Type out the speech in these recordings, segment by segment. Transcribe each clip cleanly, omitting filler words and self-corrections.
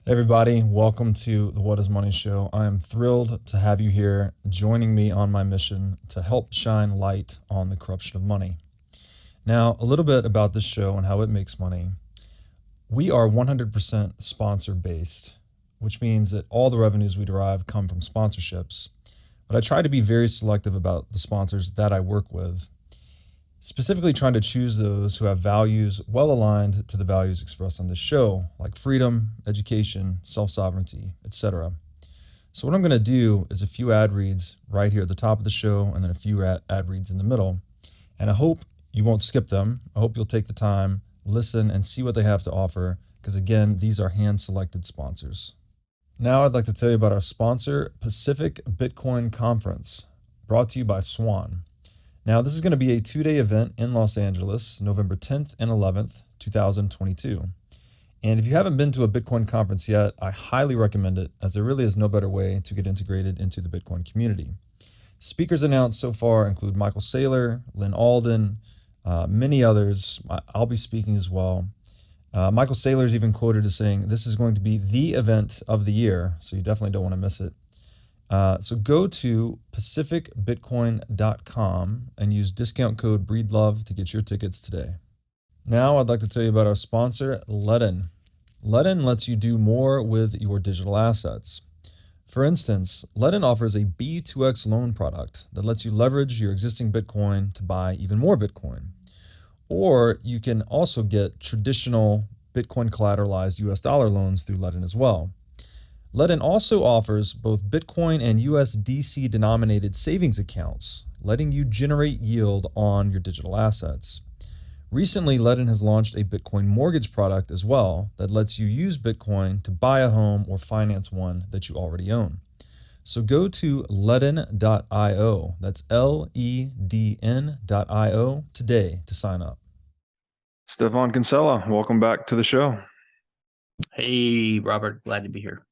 Hey everybody, welcome to the What is Money Show. I am thrilled to have you here joining me on my mission to help shine light on the corruption of money. Now, a little bit about this show and how it makes money. We are 100% sponsor based, which means that all the revenues we derive come from sponsorships. But I try to be very selective about the sponsors that I work with, specifically trying to choose those who have values well aligned to the values expressed on this show, like freedom, education, self-sovereignty, etc. So what I'm going to do is a few ad reads right here at the top of the show and then a few ad reads in the middle. And I hope you won't skip them. I hope you'll take the time, listen, and see what they have to offer, because again, these are hand-selected sponsors. Now I'd like to tell you about our sponsor, Pacific Bitcoin Conference, brought to you by Swan. Now, this is going to be a 2-day event in Los Angeles, November 10th and 11th, 2022. And if you haven't been to a Bitcoin conference yet, I highly recommend it, as there really is no better way to get integrated into the Bitcoin community. Speakers announced so far include Michael Saylor, Lynn Alden, many others. I'll be speaking as well. Michael Saylor is even quoted as saying, "This is going to be the event of the year, so you definitely don't want to miss it." So go to pacificbitcoin.com and use discount code BREEDLOVE to get your tickets today. Now I'd like to tell you about our sponsor, Ledn. Ledn lets you do more with your digital assets. For instance, Ledn offers a B2X loan product that lets you leverage your existing Bitcoin to buy even more Bitcoin. Or you can also get traditional Bitcoin collateralized US dollar loans through Ledn as well. Ledn also offers both Bitcoin and USDC denominated savings accounts, letting you generate yield on your digital assets. Recently, Ledn has launched a Bitcoin mortgage product as well that lets you use Bitcoin to buy a home or finance one that you already own. So go to ledn.io, that's LEDN.io today to sign up. Stephan Kinsella, welcome back to the show. Hey, Robert, glad to be here.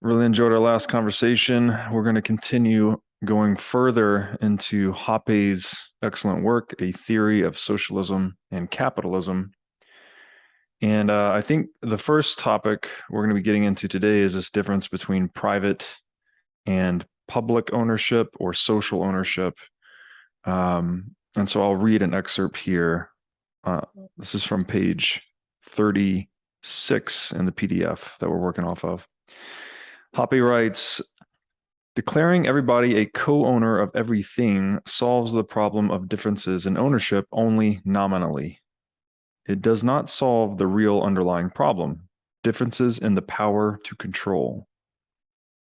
Really enjoyed our last conversation. We're going to continue going further into Hoppe's excellent work, A Theory of Socialism and Capitalism. And I think the first topic we're going to be getting into today is this difference between private and public ownership or social ownership. And so I'll read an excerpt here. This is from page 36 in the PDF that we're working off of. Hoppe writes, "Declaring everybody a co-owner of everything solves the problem of differences in ownership only nominally. It does not solve the real underlying problem, differences in the power to control.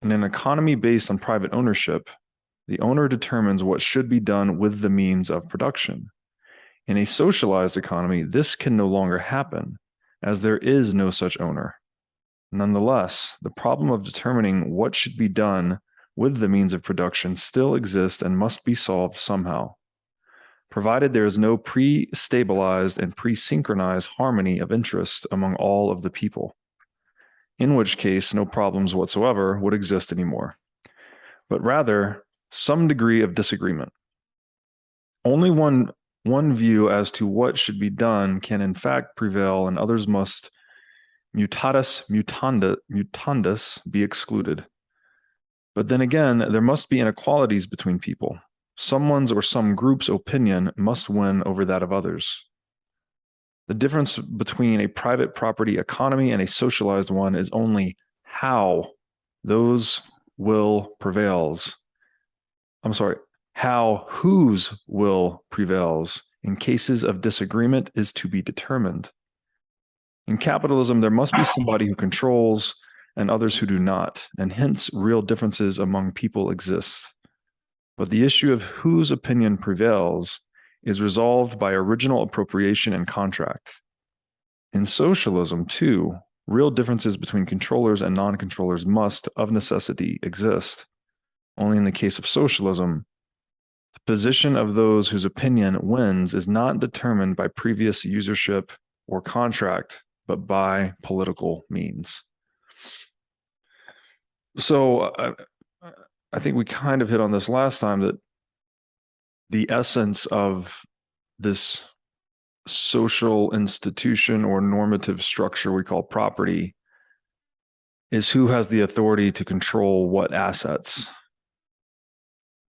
In an economy based on private ownership, the owner determines what should be done with the means of production. In a socialized economy, this can no longer happen, as there is no such owner. Nonetheless, the problem of determining what should be done with the means of production still exists and must be solved somehow, provided there is no pre-stabilized and pre-synchronized harmony of interest among all of the people, in which case no problems whatsoever would exist anymore, but rather some degree of disagreement. Only one view as to what should be done can in fact prevail, and others must mutatis mutandis be excluded. But then again, there must be inequalities between people. Someone's or some group's opinion must win over that of others. The how between a private property economy and a socialized one is only how those will prevails. How whose will prevails in cases of disagreement is to be determined. In capitalism, there must be somebody who controls and others who do not, and hence real differences among people exist. But the issue of whose opinion prevails is resolved by original appropriation and contract. In socialism, too, real differences between controllers and non-controllers must, of necessity, exist. Only in the case of socialism, the position of those whose opinion wins is not determined by previous usership or contract, but by political means. So I think we kind of hit on this last time, that the essence of this social institution or normative structure we call property is who has the authority to control what assets.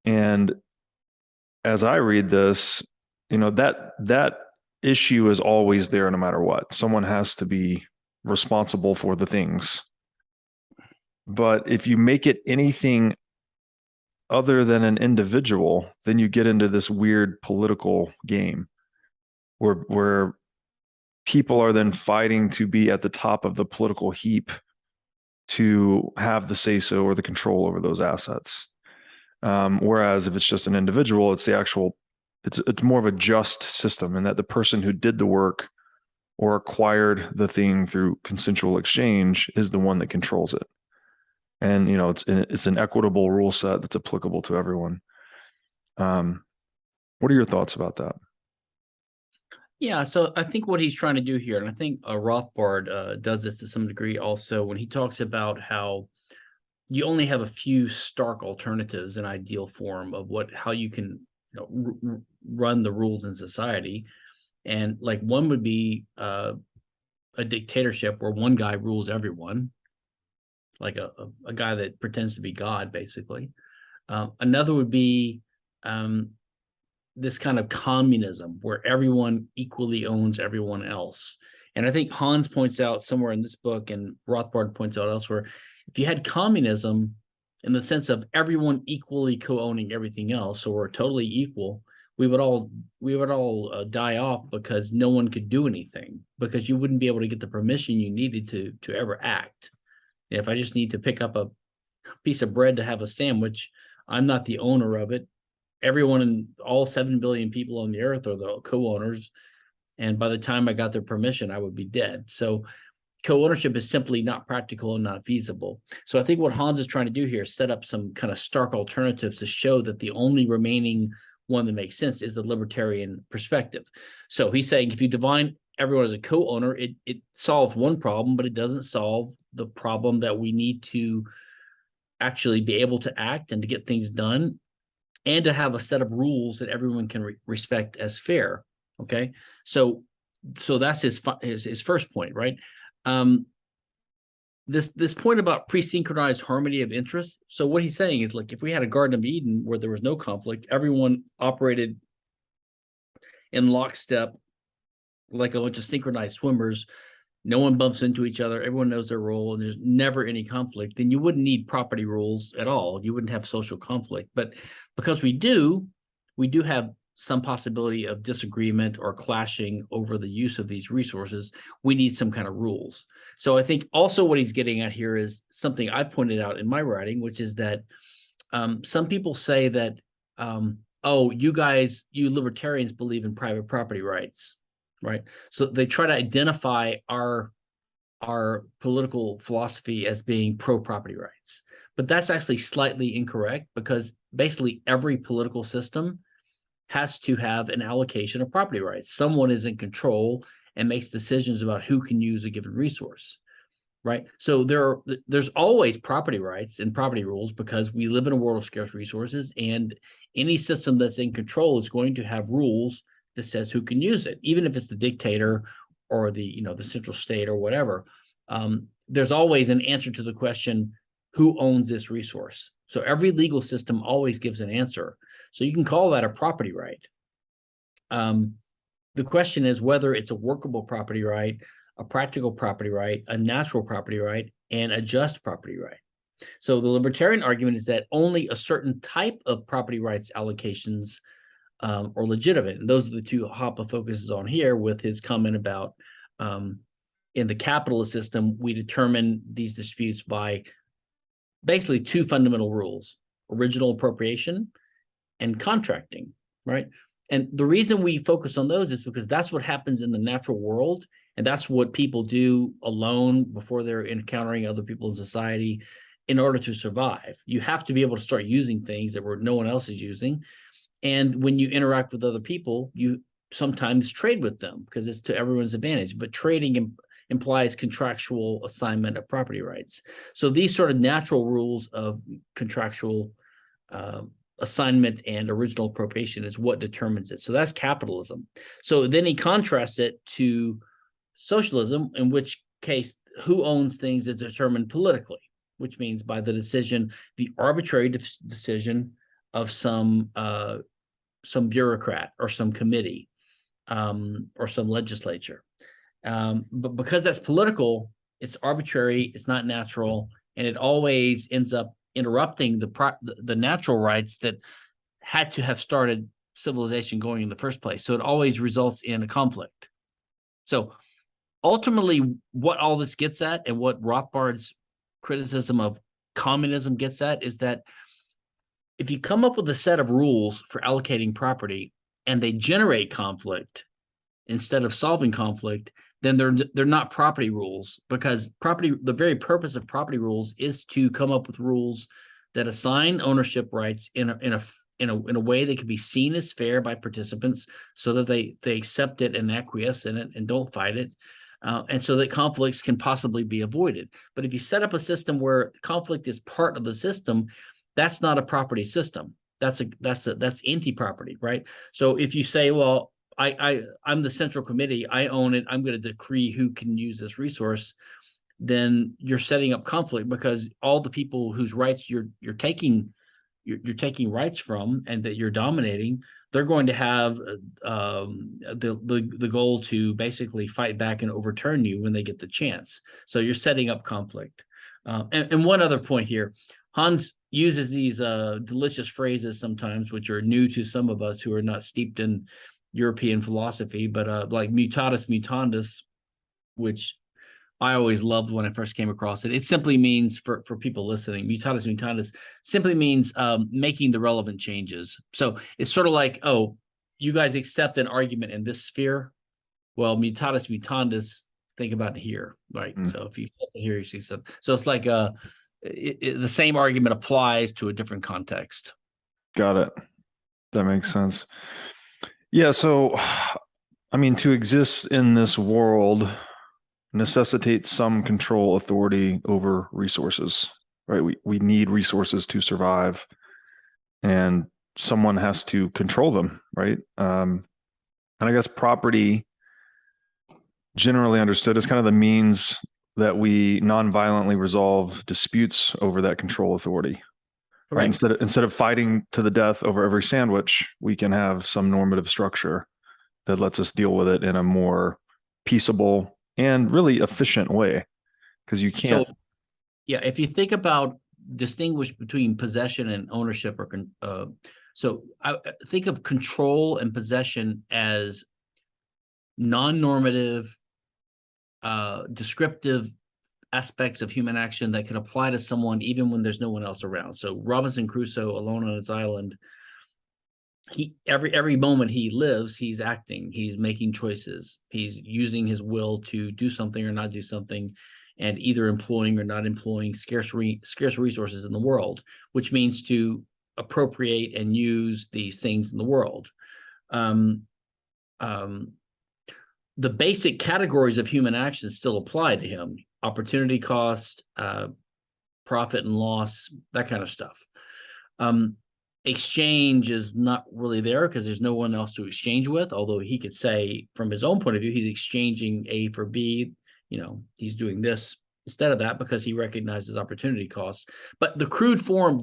And as I read this, that issue is always there no matter what. Someone has to be responsible for the things. But if you make it anything other than an individual, then you get into this weird political game where people are then fighting to be at the top of the political heap to have the say-so or the control over those assets. Whereas if it's just an individual, it's more of a just system, and that the person who did the work or acquired the thing through consensual exchange is the one that controls it. And it's an equitable rule set that's applicable to everyone. What are your thoughts about that? Yeah, so I think what he's trying to do here, and I think Rothbard does this to some degree also, when he talks about how you only have a few stark alternatives in ideal form of how you can run the rules in society. And like one would be a dictatorship where one guy rules everyone, like a guy that pretends to be God, basically. Another would be this kind of communism where everyone equally owns everyone else. And I think Hans points out somewhere in this book, and Rothbard points out elsewhere, if you had communism in the sense of everyone equally co-owning everything else, so we're totally equal, we would all die off because no one could do anything, because you wouldn't be able to get the permission you needed to ever act. If I just need to pick up a piece of bread to have a sandwich, I'm not the owner of it. Everyone in all 7 billion people on the earth are the co-owners. And by the time I got their permission, I would be dead. So co-ownership is simply not practical and not feasible. So I think what Hans is trying to do here is set up some kind of stark alternatives to show that the only remaining one that makes sense is the libertarian perspective. So he's saying if you define everyone as a co-owner, it solves one problem, but it doesn't solve the problem that we need to actually be able to act and to get things done, and to have a set of rules that everyone can respect as fair. Okay, so that's his first point, right? This point about pre-synchronized harmony of interest. So what he's saying is, like, if we had a Garden of Eden where there was no conflict, everyone operated in lockstep like a bunch of synchronized swimmers, no one bumps into each other, everyone knows their role, and there's never any conflict, then you wouldn't need property rules at all. You wouldn't have social conflict. But because we do have some possibility of disagreement or clashing over the use of these resources, we need some kind of rules. So I think also what he's getting at here is something I pointed out in my writing, which is that some people say that, oh, you libertarians believe in private property rights, right? So they try to identify our political philosophy as being pro-property rights. But that's actually slightly incorrect, because basically every political system has to have an allocation of property rights. Someone is in control and makes decisions about who can use a given resource, right? So there's always property rights and property rules, because we live in a world of scarce resources, and any system that's in control is going to have rules that says who can use it, even if it's the dictator or the central state or whatever. There's always an answer to the question, who owns this resource? So every legal system always gives an answer. So you can call that a property right. The question is whether it's a workable property right, a practical property right, a natural property right, and a just property right. So the libertarian argument is that only a certain type of property rights allocations are legitimate. And those are the two Hoppe focuses on here, with his comment about in the capitalist system, we determine these disputes by basically two fundamental rules: original appropriation and contracting, right? And the reason we focus on those is because that's what happens in the natural world, and that's what people do alone before they're encountering other people in society in order to survive. You have to be able to start using things that no one else is using. And when you interact with other people, you sometimes trade with them because it's to everyone's advantage. But trading implies contractual assignment of property rights. So these sort of natural rules of contractual assignment and original appropriation is what determines it. So that's capitalism. So then he contrasts it to socialism, in which case who owns things is determined politically, which means by the decision, the arbitrary decision of some bureaucrat or some committee or some legislature. But because that's political, it's arbitrary, it's not natural, and it always ends up interrupting the natural rights that had to have started civilization going in the first place. So it always results in a conflict. So ultimately, what all this gets at, and what Rothbard's criticism of communism gets at, is that if you come up with a set of rules for allocating property and they generate conflict instead of solving conflict, then they're not property rules, because the very purpose of property rules is to come up with rules that assign ownership rights in a way that can be seen as fair by participants, so that they accept it and acquiesce in it and don't fight it, and so that conflicts can possibly be avoided. But if you set up a system where conflict is part of the system, that's not a property system. That's anti-property, right? So if you say, well, I'm the central committee, I own it, I'm going to decree who can use this resource, then you're setting up conflict, because all the people whose rights you're taking rights from and that you're dominating, they're going to have the goal to basically fight back and overturn you when they get the chance. So you're setting up conflict. And one other point here, Hans uses these delicious phrases sometimes, which are new to some of us who are not steeped in European philosophy, but like mutatis mutandis, which I always loved when I first came across it. It simply means, for people listening, mutatis mutandis simply means making the relevant changes. So it's sort of like, oh, you guys accept an argument in this sphere. Well, mutatis mutandis, think about it here, right? So if you accept it here, you see something. So it's like the same argument applies to a different context. Got it. That makes sense. Yeah. So, I mean, to exist in this world necessitates some control authority over resources, right? We need resources to survive, and someone has to control them, right? And I guess property, generally understood, is kind of the means that we non-violently resolve disputes over that control authority. Right? Instead of fighting to the death over every sandwich, we can have some normative structure that lets us deal with it in a more peaceable and really efficient way. Because you can't. So, yeah, if you think about distinguish between possession and ownership, so I think of control and possession as non-normative, descriptive aspects of human action that can apply to someone even when there's no one else around. So Robinson Crusoe, alone on his island, every moment he lives, he's acting, he's making choices, he's using his will to do something or not do something, and either employing or not employing scarce resources in the world, which means to appropriate and use these things in the world. The basic categories of human action still apply to him: opportunity cost, profit and loss, that kind of stuff. Exchange is not really there because there's no one else to exchange with, although he could say from his own point of view, he's exchanging A for B. He's doing this instead of that because he recognizes opportunity cost. But the crude form,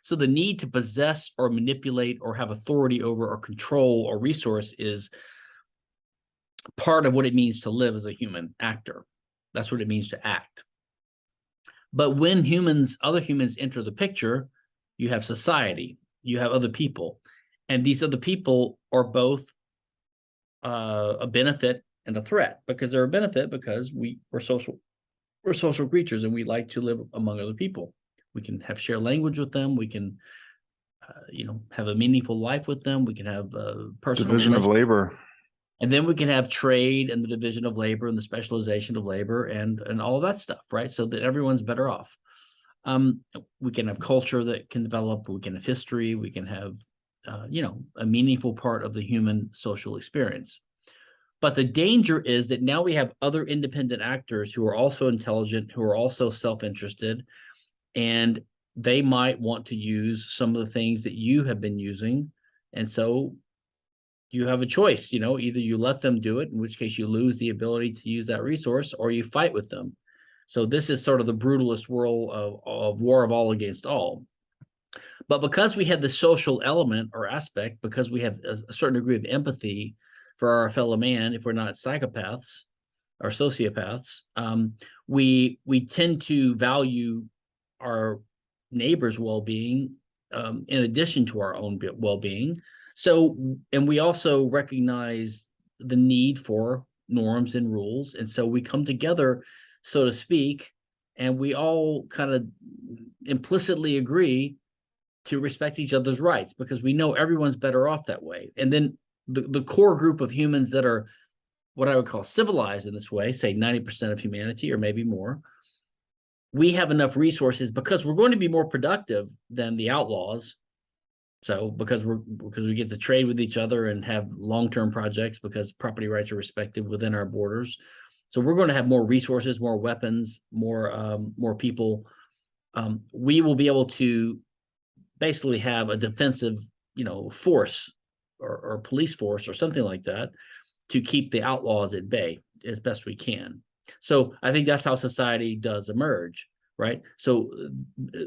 so the need to possess or manipulate or have authority over or control or resource is part of what it means to live as a human actor. That's what it means to act. But when other humans enter the picture, you have society, you have other people, and these other people are both a benefit and a threat. Because they're a benefit because we're social creatures and we like to live among other people. We can share language with them. We can have a meaningful life with them. We can have personal division of labor. And then we can have trade and the division of labor and the specialization of labor and all of that stuff, right? So that everyone's better off. We can have culture that can develop. We can have history. We can have, a meaningful part of the human social experience. But the danger is that now we have other independent actors who are also intelligent, who are also self-interested, and they might want to use some of the things that you have been using. And so you have a choice, either you let them do it, in which case you lose the ability to use that resource, or you fight with them. So this is sort of the brutalist world of war of all against all. But because we have the social element or aspect, because we have a certain degree of empathy for our fellow man, if we're not psychopaths or sociopaths, we tend to value our neighbor's well-being in addition to our own well-being. So, and we also recognize the need for norms and rules. And so we come together, so to speak, and we all kind of implicitly agree to respect each other's rights because we know everyone's better off that way. And then the core group of humans that are what I would call civilized in this way, say 90% of humanity or maybe more, we have enough resources because we're going to be more productive than the outlaws. So because we get to trade with each other and have long-term projects because property rights are respected within our borders. So we're going to have more resources, more weapons, more people. We will be able to basically have a defensive, force or police force or something like that to keep the outlaws at bay as best we can. So I think that's how society does emerge, right? So,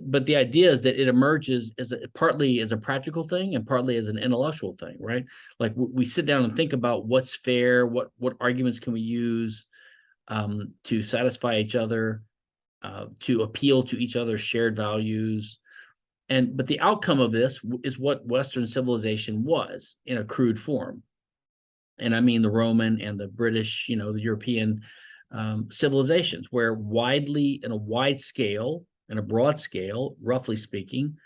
but the idea is that it emerges partly as a practical thing and partly as an intellectual thing, right? Like we sit down and think about what's fair, what arguments can we use to satisfy each other, to appeal to each other's shared values. But the outcome of this is what Western civilization was in a crude form. And I mean the Roman and the British, the European civilizations, where in a wide scale, in a broad scale, roughly speaking,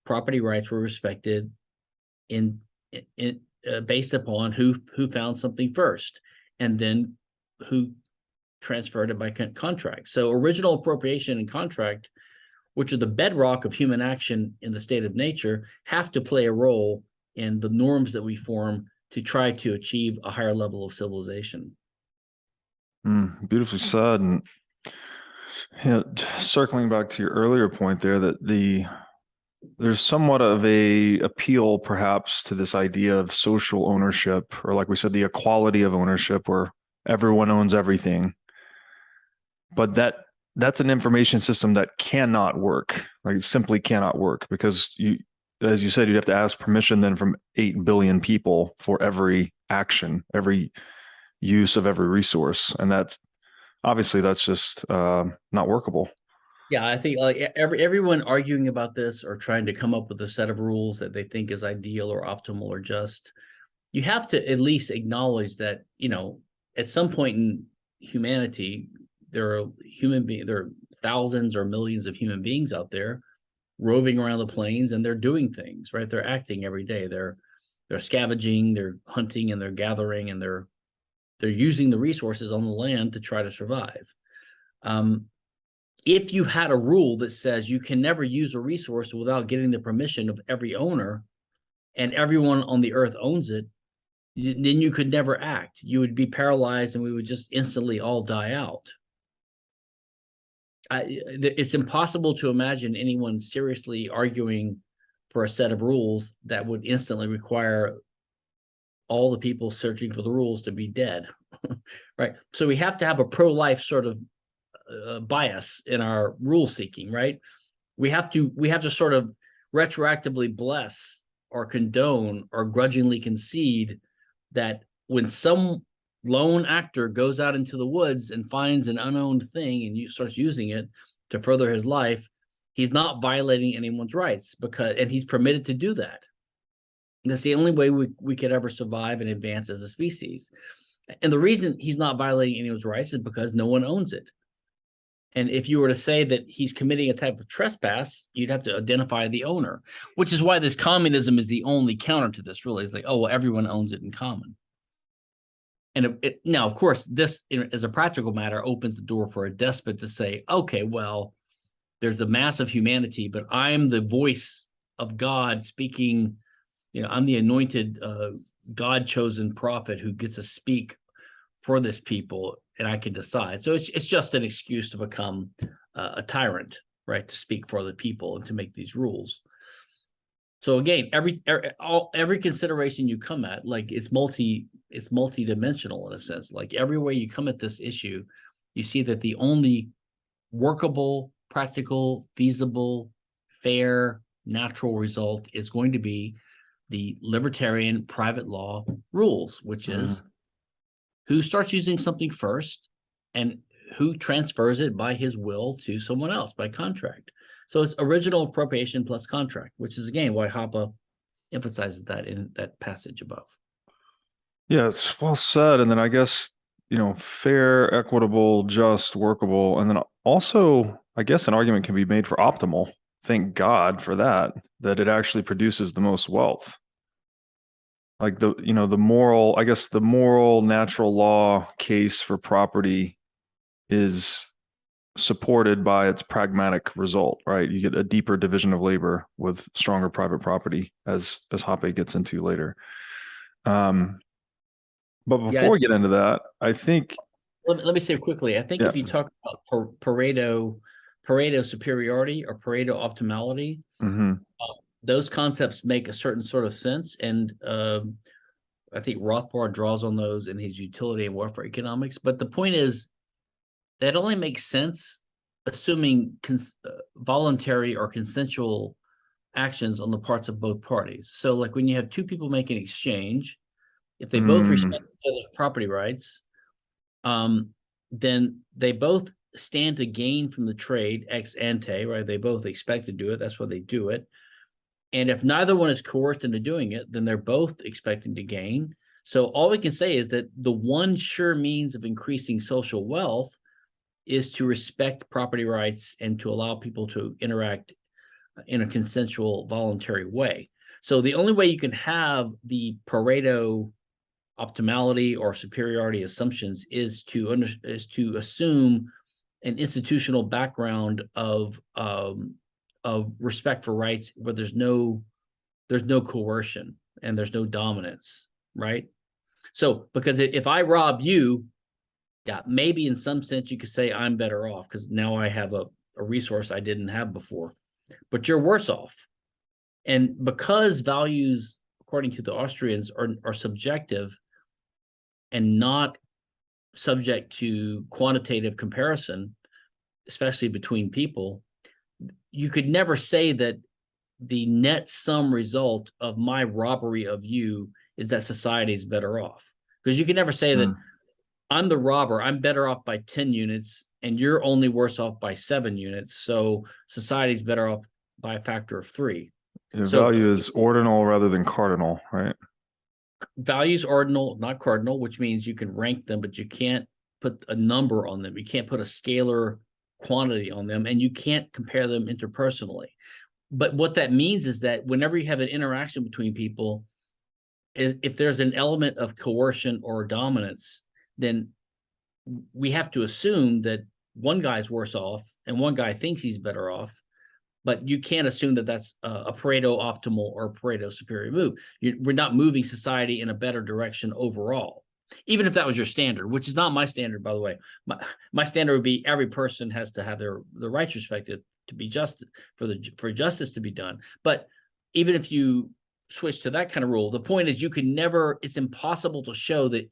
property rights were respected based upon who found something first, and then who transferred it by contract. So original appropriation and contract, which are the bedrock of human action in the state of nature, have to play a role in the norms that we form to try to achieve a higher level of civilization. Beautifully said. And circling back to your earlier point there, that there's somewhat of a appeal perhaps to this idea of social ownership, or like we said, the equality of ownership where everyone owns everything. But that's an information system that cannot work. Like it simply cannot work because as you said, you'd have to ask permission then from 8 billion people for every action, every use of every resource. And that's just not workable. Yeah, I think like everyone arguing about this or trying to come up with a set of rules that they think is ideal or optimal or just, you have to at least acknowledge that, at some point in humanity, there are thousands or millions of human beings out there roving around the plains, and they're doing things, right? They're acting every day. They're scavenging, they're hunting, and they're gathering, and they're using the resources on the land to try to survive. If you had a rule that says you can never use a resource without getting the permission of every owner, and everyone on the earth owns it, then you could never act. You would be paralyzed, and we would just instantly all die out. It's impossible to imagine anyone seriously arguing for a set of rules that would instantly require all the people searching for the rules to be dead, right? So we have to have a pro-life sort of bias in our rule seeking, right? We have to sort of retroactively bless or condone or grudgingly concede that when some lone actor goes out into the woods and finds an unowned thing and starts using it to further his life, he's not violating anyone's rights and he's permitted to do that. And that's the only way we could ever survive and advance as a species. And the reason he's not violating anyone's rights is because no one owns it. And if you were to say that he's committing a type of trespass, you'd have to identify the owner, which is why this communism is the only counter to this, really. It's like, oh, well, everyone owns it in common. And now, of course, this, as a practical matter, opens the door for a despot to say, okay, well, there's a mass of humanity, but I'm the voice of God speaking. I'm the anointed God-chosen prophet who gets to speak for this people, and I can decide. So it's just an excuse to become a tyrant, right? To speak for the people and to make these rules. So again, every consideration you come at, like it's multi-dimensional in a sense. Like every way you come at this issue, you see that the only workable, practical, feasible, fair, natural result is going to be the libertarian private law rules, which is who starts using something first and who transfers it by his will to someone else by contract. So it's original appropriation plus contract, which is again why Hoppe emphasizes that in that passage above. Yeah, it's well said. And then I guess, fair, equitable, just, workable. And then also, I guess an argument can be made for optimal. Thank God for that it actually produces the most wealth. Like the moral, I guess the moral natural law case for property is supported by its pragmatic result, right? You get a deeper division of labor with stronger private property, as Hoppe gets into later. But before we get into that, I think let me say quickly, I think if you talk about Pareto superiority or Pareto optimality, those concepts make a certain sort of sense. And I think Rothbard draws on those in his utility and welfare economics. But the point is that only makes sense assuming voluntary or consensual actions on the parts of both parties. So like when you have two people make an exchange, if they both respect each other's property rights, then they both stand to gain from the trade ex ante, right? They both expect to do it. That's why they do it. And if neither one is coerced into doing it, then they're both expecting to gain. So all we can say is that the one sure means of increasing social wealth is to respect property rights and to allow people to interact in a consensual, voluntary way. So the only way you can have the Pareto optimality or superiority assumptions is to assume an institutional background of respect for rights where there's no coercion and there's no dominance, right? So because if I rob you, yeah, maybe in some sense you could say I'm better off because now I have a resource I didn't have before, but you're worse off. And because values, according to the Austrians, are subjective and not subject to quantitative comparison, especially between people, you could never say that the net sum result of my robbery of you is that society is better off. Because you can never say that I'm the robber, I'm better off by 10 units, and you're only worse off by 7 units. So society's better off by a factor of 3. Value is ordinal rather than cardinal, right? Values ordinal, not cardinal, which means you can rank them, but you can't put a number on them. You can't put a scalar quantity on them, and you can't compare them interpersonally. But what that means is that whenever you have an interaction between people, if there's an element of coercion or dominance, then we have to assume that one guy's worse off and one guy thinks he's better off. But you can't assume that that's a Pareto optimal or a Pareto superior move. We're not moving society in a better direction overall, even if that was your standard, which is not my standard, by the way. My standard would be every person has to have their rights respected to be just for justice to be done. But even if you switch to that kind of rule, the point is it's impossible to show that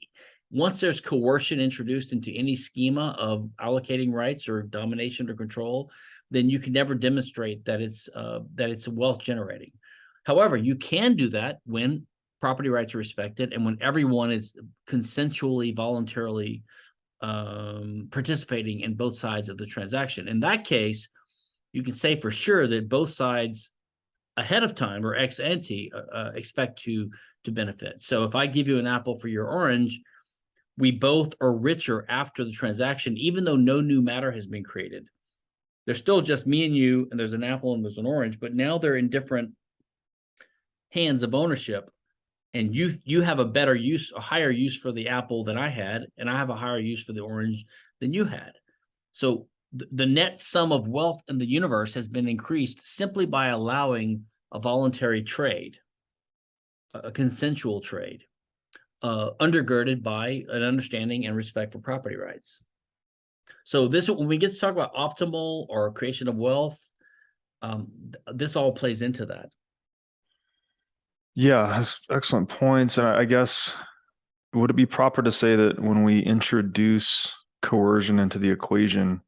once there's coercion introduced into any schema of allocating rights or domination or control, then you can never demonstrate that it's wealth generating. However, you can do that when property rights are respected and when everyone is consensually, voluntarily participating in both sides of the transaction. In that case, you can say for sure that both sides ahead of time or ex ante expect to benefit. So if I give you an apple for your orange, we both are richer after the transaction, even though no new matter has been created. There's still just me and you, and there's an apple and there's an orange, but now they're in different hands of ownership. And you have a higher use for the apple than I had, and I have a higher use for the orange than you had. So the net sum of wealth in the universe has been increased simply by allowing a voluntary trade, a consensual trade, undergirded by an understanding and respect for property rights. So when we get to talk about optimal or creation of wealth, this all plays into that. Yeah, that's excellent points. And I guess, would it be proper to say that when we introduce coercion into the equation,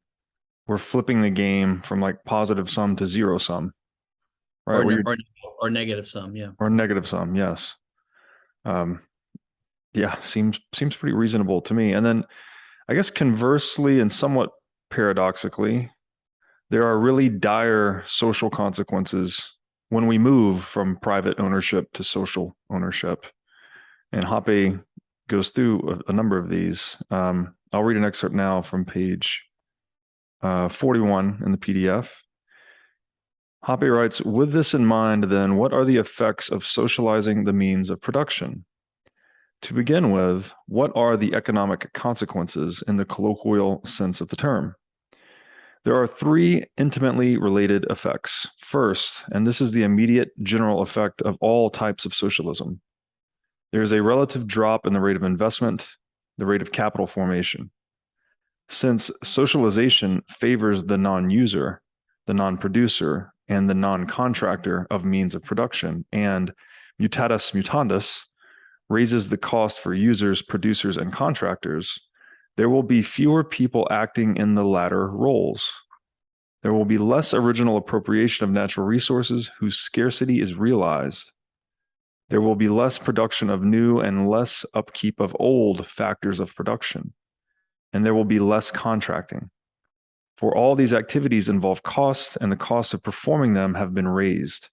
we're flipping the game from like positive sum to zero sum, right? Or negative sum, yeah. Or negative sum, yes. Yeah, seems pretty reasonable to me. And then I guess conversely and somewhat paradoxically, there are really dire social consequences when we move from private ownership to social ownership. And Hoppe goes through a number of these. I'll read an excerpt now from page 41 in the PDF. Hoppe writes, with this in mind, then, what are the effects of socializing the means of production? To begin with, what are the economic consequences in the colloquial sense of the term? There are three intimately related effects. First, and this is the immediate general effect of all types of socialism, there is a relative drop in the rate of investment, the rate of capital formation. Since socialization favors the non-user, the non-producer, and the non-contractor of means of production, and mutatis mutandis raises the cost for users, producers, and contractors, there will be fewer people acting in the latter roles. There will be less original appropriation of natural resources whose scarcity is realized. There will be less production of new and less upkeep of old factors of production. And there will be less contracting. For all these activities involve cost, and the costs of performing them have been raised.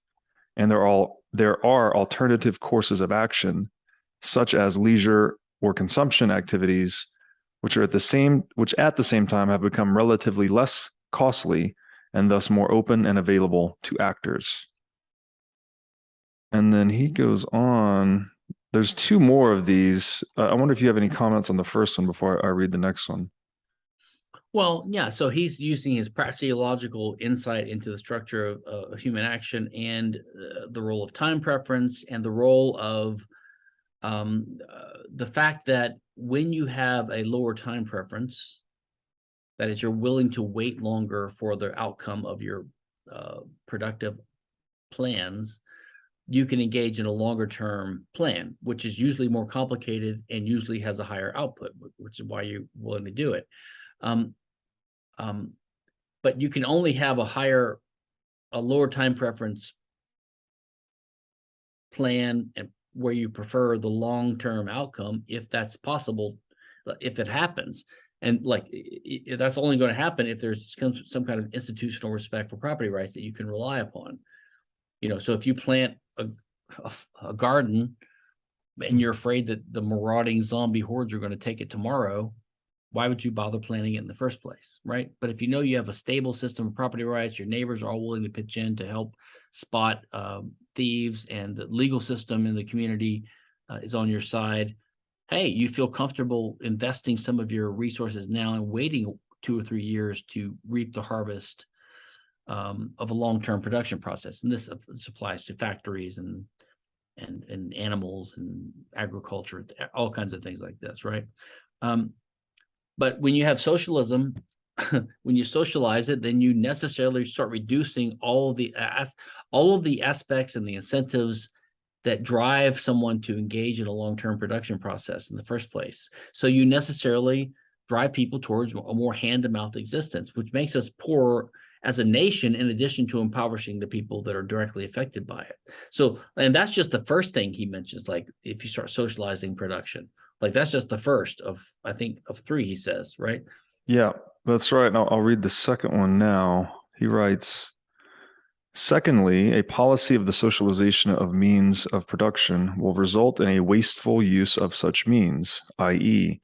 And there are alternative courses of action, such as leisure or consumption activities, which at the same time have become relatively less costly and thus more open and available to actors. And then he goes on. There's two more of these. I wonder if you have any comments on the first one before I read the next one. Well, yeah, so he's using his praxeological insight into the structure of human action and the role of time preference and the role of the fact that when you have a lower time preference, that is, you're willing to wait longer for the outcome of your productive plans, you can engage in a longer term plan, which is usually more complicated and usually has a higher output, which is why you're willing to do it. But you can only have a lower time preference plan and where you prefer the long-term outcome, if that's possible, if it happens. And that's only going to happen if there's some kind of institutional respect for property rights that you can rely upon. So if you plant a garden and you're afraid that the marauding zombie hordes are going to take it tomorrow, why would you bother planting it in the first place, right? But if you have a stable system of property rights, your neighbors are all willing to pitch in to help spot thieves, and the legal system in the community is on your side, hey, you feel comfortable investing some of your resources now and waiting 2 or 3 years to reap the harvest of a long-term production process. And this applies to factories and animals and agriculture, all kinds of things like this, right? But when you have socialism, when you socialize it, then you necessarily start reducing all of the aspects and the incentives that drive someone to engage in a long-term production process in the first place. So you necessarily drive people towards a more hand-to-mouth existence, which makes us poorer as a nation, in addition to impoverishing the people that are directly affected by it. So, and that's just the first thing he mentions, like if you start socializing production, like that's just the first of, I think, of 3, he says, right? Yeah, that's right. Now I'll read the second one now. He writes, secondly, a policy of the socialization of means of production will result in a wasteful use of such means, i.e.,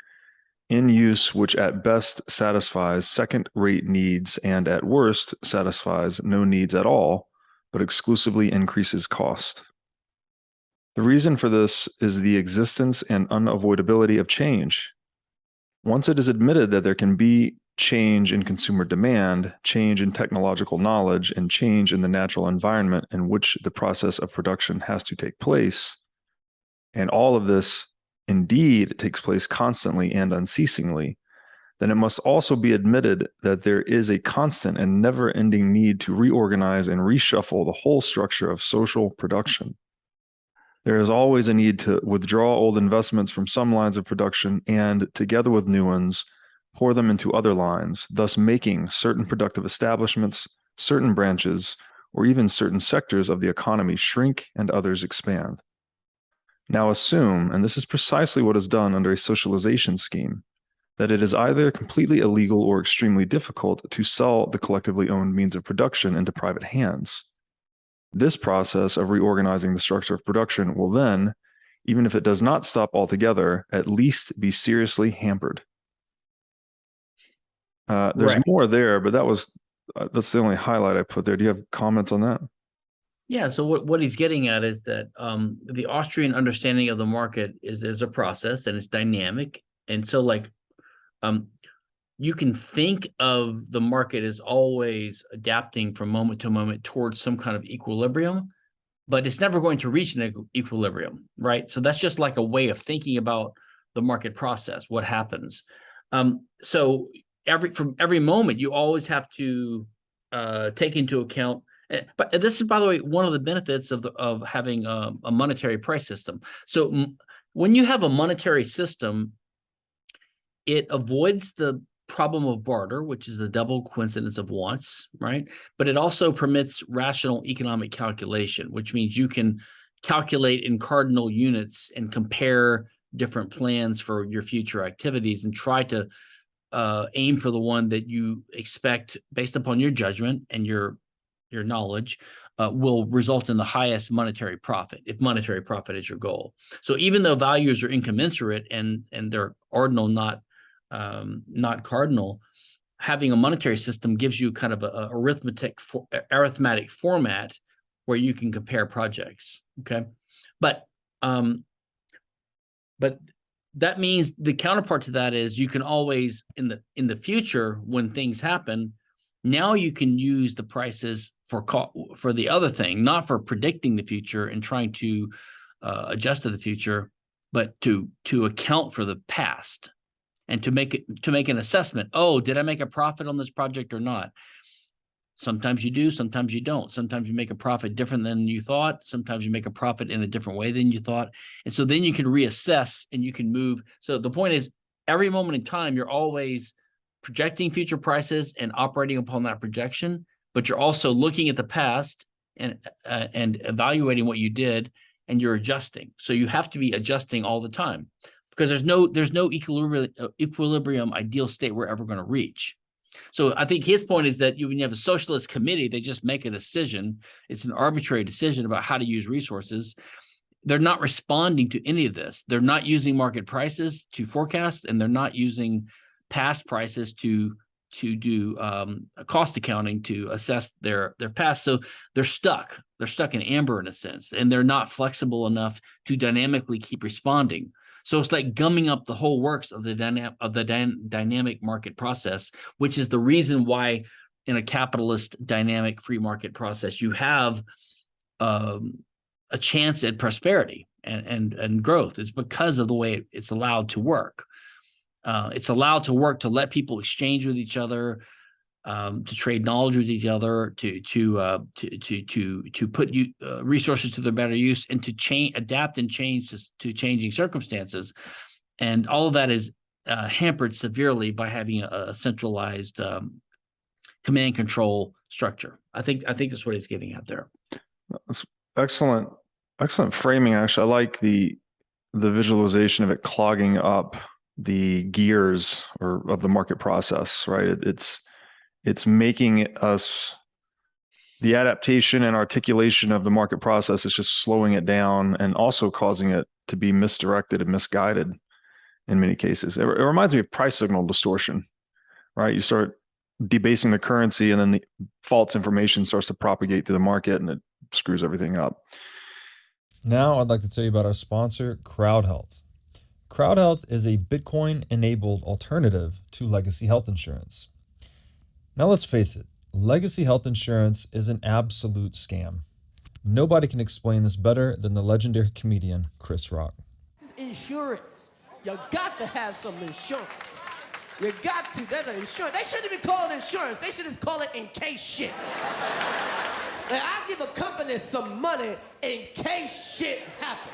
in use which at best satisfies second-rate needs and at worst satisfies no needs at all, but exclusively increases cost. The reason for this is the existence and unavoidability of change. Once it is admitted that there can be change in consumer demand, change in technological knowledge, and change in the natural environment in which the process of production has to take place, and all of this indeed takes place constantly and unceasingly, then it must also be admitted that there is a constant and never-ending need to reorganize and reshuffle the whole structure of social production. There is always a need to withdraw old investments from some lines of production and, together with new ones, pour them into other lines, thus making certain productive establishments, certain branches, or even certain sectors of the economy shrink and others expand. Now assume, and this is precisely what is done under a socialization scheme, that it is either completely illegal or extremely difficult to sell the collectively owned means of production into private hands. This process of reorganizing the structure of production will then, even if it does not stop altogether, at least be seriously hampered. There's Right. more there, but that's the only highlight I put there. Do you have comments on that? Yeah. So what he's getting at is that the Austrian understanding of the market is a process and it's dynamic. And so you can think of the market as always adapting from moment to moment towards some kind of equilibrium, but it's never going to reach an equilibrium, right? So that's just like a way of thinking about the market process, what happens. So from every moment, you always have to take into account. But this is, by the way, one of the benefits of having a monetary price system. So when you have a monetary system, it avoids the problem of barter, which is the double coincidence of wants, right? But it also permits rational economic calculation, which means you can calculate in cardinal units and compare different plans for your future activities and try to aim for the one that you expect based upon your judgment and your knowledge will result in the highest monetary profit, if monetary profit is your goal. So even though values are incommensurate and they're ordinal, not cardinal, having a monetary system gives you kind of a arithmetic format where you can compare projects. Okay, but that means the counterpart to that is you can always in the future when things happen, now you can use the prices for the other thing, not for predicting the future and trying to adjust to the future, but to account for the past. And to make an assessment. Oh, did I make a profit on this project or not? Sometimes you do, sometimes you don't. Sometimes you make a profit different than you thought. Sometimes you make a profit in a different way than you thought. And so then you can reassess and you can move. So the point is, every moment in time, you're always projecting future prices and operating upon that projection, but you're also looking at the past and evaluating what you did, and you're adjusting. So you have to be adjusting all the time, because there's no equilibrium ideal state we're ever going to reach. So I think his point is that when you have a socialist committee, they just make a decision. It's an arbitrary decision about how to use resources. They're not responding to any of this. They're not using market prices to forecast, and they're not using past prices to do cost accounting to assess their past. So they're stuck. They're stuck in amber in a sense, and they're not flexible enough to dynamically keep responding. So it's like gumming up the whole works of the dynamic market process, which is the reason why in a capitalist dynamic free market process, you have a chance at prosperity and growth. It's because of the way it's allowed to work. It's allowed to work to let people exchange with each other, to trade knowledge with each other, to put resources to their better use, and to adapt and change to changing circumstances. And all of that is hampered severely by having a centralized command control structure. I think that's what he's getting at there. That's excellent framing. Actually, I like the visualization of it clogging up the gears of the market process, right? It's making us, the adaptation and articulation of the market process is just slowing it down and also causing it to be misdirected and misguided in many cases. It reminds me of price signal distortion, right? You start debasing the currency, and then the false information starts to propagate through the market, and it screws everything up. Now I'd like to tell you about our sponsor, CrowdHealth. CrowdHealth is a Bitcoin-enabled alternative to legacy health insurance. Now let's face it, legacy health insurance is an absolute scam. Nobody can explain this better than the legendary comedian Chris Rock. Insurance. You got to have some insurance. You got to. That's an insurance. They shouldn't even call it insurance. They should just call it in case shit. And I give a company some money in case shit happens.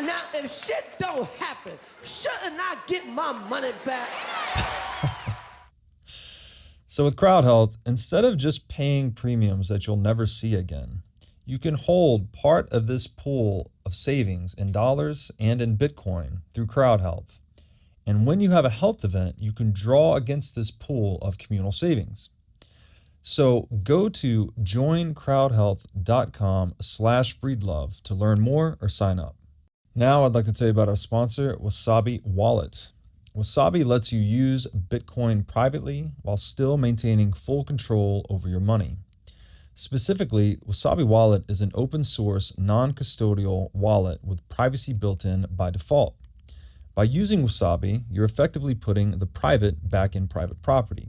Now, if shit don't happen, shouldn't I get my money back? So with CrowdHealth, instead of just paying premiums that you'll never see again, you can hold part of this pool of savings in dollars and in Bitcoin through CrowdHealth. And when you have a health event, you can draw against this pool of communal savings. So go to joincrowdhealth.com/breedlove to learn more or sign up. Now I'd like to tell you about our sponsor, Wasabi Wallet. Wasabi lets you use Bitcoin privately while still maintaining full control over your money. Specifically, Wasabi Wallet is an open source, non-custodial wallet with privacy built in by default. By using Wasabi, you're effectively putting the private back in private property.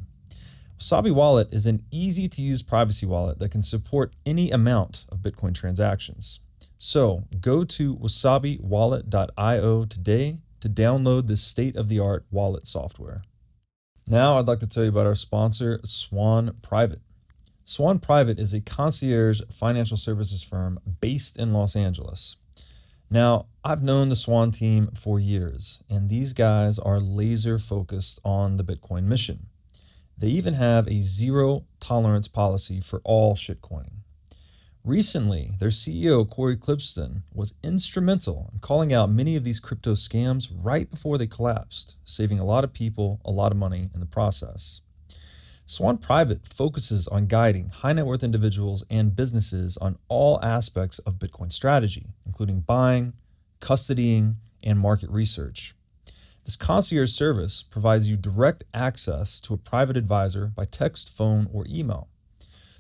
Wasabi Wallet is an easy-to-use privacy wallet that can support any amount of Bitcoin transactions. So go to wasabiwallet.io today to download this state-of-the-art wallet software. Now I'd like to tell you about our sponsor, Swan Private. Swan Private is a concierge financial services firm based in Los Angeles. Now, I've known the Swan team for years, and these guys are laser focused on the Bitcoin mission. They even have a zero tolerance policy for all shitcoining. Recently, their CEO, Corey Clipston, was instrumental in calling out many of these crypto scams right before they collapsed, saving a lot of people a lot of money in the process. Swan Private focuses on guiding high net worth individuals and businesses on all aspects of Bitcoin strategy, including buying, custodying, and market research. This concierge service provides you direct access to a private advisor by text, phone, or email.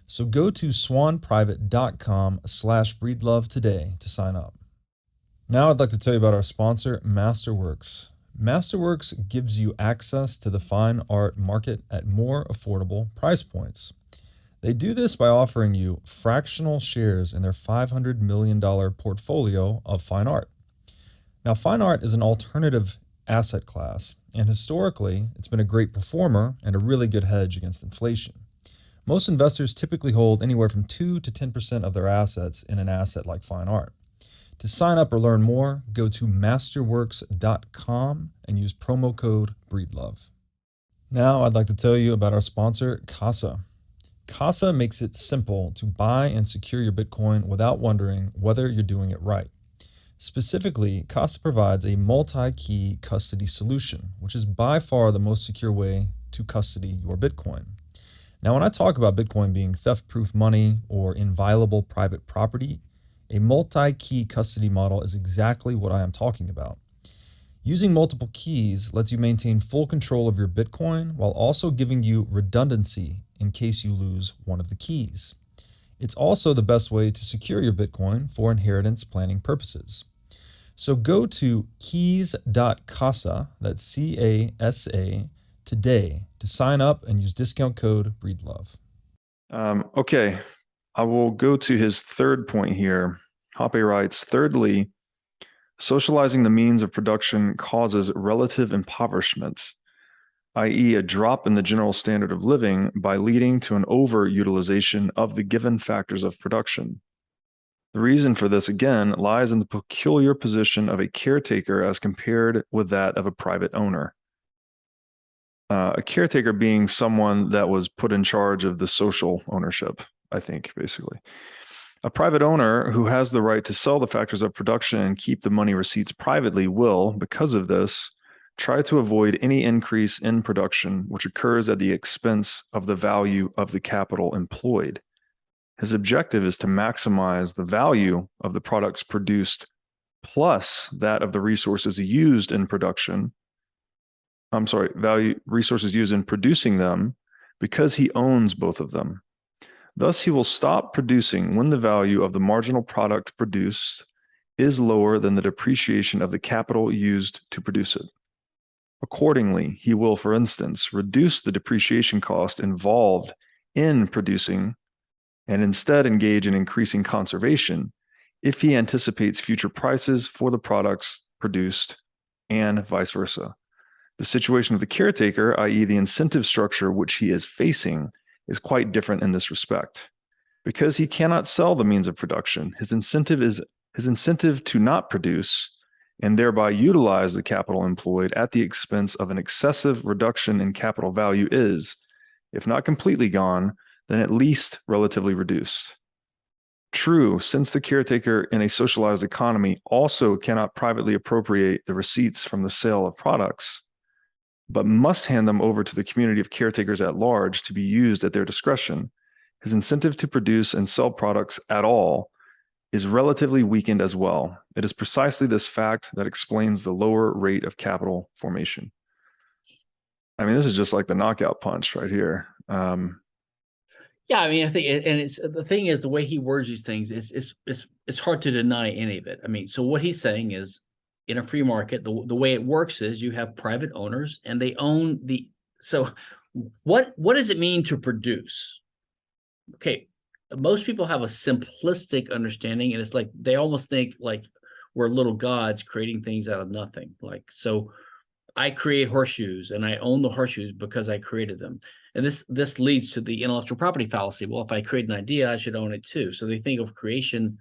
So go to swanprivate.com/breedlove today to sign up. Now I'd like to tell you about our sponsor, Masterworks. Masterworks gives you access to the fine art market at more affordable price points. They do this by offering you fractional shares in their $500 million portfolio of fine art. Now, fine art is an alternative asset class, and historically, it's been a great performer and a really good hedge against inflation. Most investors typically hold anywhere from 2 to 10% of their assets in an asset like fine art. To sign up or learn more, go to masterworks.com and use promo code BREEDLOVE. Now I'd like to tell you about our sponsor, Casa. Casa makes it simple to buy and secure your Bitcoin without wondering whether you're doing it right. Specifically, Casa provides a multi-key custody solution, which is by far the most secure way to custody your Bitcoin. Now, when I talk about Bitcoin being theft-proof money or inviolable private property, a multi-key custody model is exactly what I am talking about. Using multiple keys lets you maintain full control of your Bitcoin while also giving you redundancy in case you lose one of the keys. It's also the best way to secure your Bitcoin for inheritance planning purposes. So go to keys.casa, that's C-A-S-A, today to sign up and use discount code BREEDLOVE. Okay, I will go to his third point here. Hoppe writes, thirdly, socializing the means of production causes relative impoverishment, i.e. a drop in the general standard of living by leading to an overutilization of the given factors of production. The reason for this, again, lies in the peculiar position of a caretaker as compared with that of a private owner. A caretaker being someone that was put in charge of the social ownership, I think, basically. A private owner who has the right to sell the factors of production and keep the money receipts privately will, because of this, try to avoid any increase in production which occurs at the expense of the value of the capital employed. His objective is to maximize the value of the products produced plus that of the resources used in production. Resources used in producing them, because he owns both of them. Thus, he will stop producing when the value of the marginal product produced is lower than the depreciation of the capital used to produce it. Accordingly, he will, for instance, reduce the depreciation cost involved in producing and instead engage in increasing conservation if he anticipates future prices for the products produced and vice versa. The situation of the caretaker, i.e. the incentive structure which he is facing, is quite different in this respect. Because he cannot sell the means of production, his incentive to not produce and thereby utilize the capital employed at the expense of an excessive reduction in capital value is, if not completely gone, then at least relatively reduced. True, since the caretaker in a socialized economy also cannot privately appropriate the receipts from the sale of products, but must hand them over to the community of caretakers at large to be used at their discretion, his incentive to produce and sell products at all is relatively weakened as well. It is precisely this fact that explains the lower rate of capital formation. I mean, this is just like the knockout punch right here. Yeah, I mean, I think, and it's the thing is the way he words these things it's hard to deny any of it. I mean, so what he's saying is, in a free market, the way it works is you have private owners and they own the. So, what does it mean to produce? Okay, most people have a simplistic understanding, and it's like they almost think like we're little gods creating things out of nothing. Like, so I create horseshoes and I own the horseshoes because I created them. And this leads to the intellectual property fallacy. Well, if I create an idea, I should own it too. So they think of creation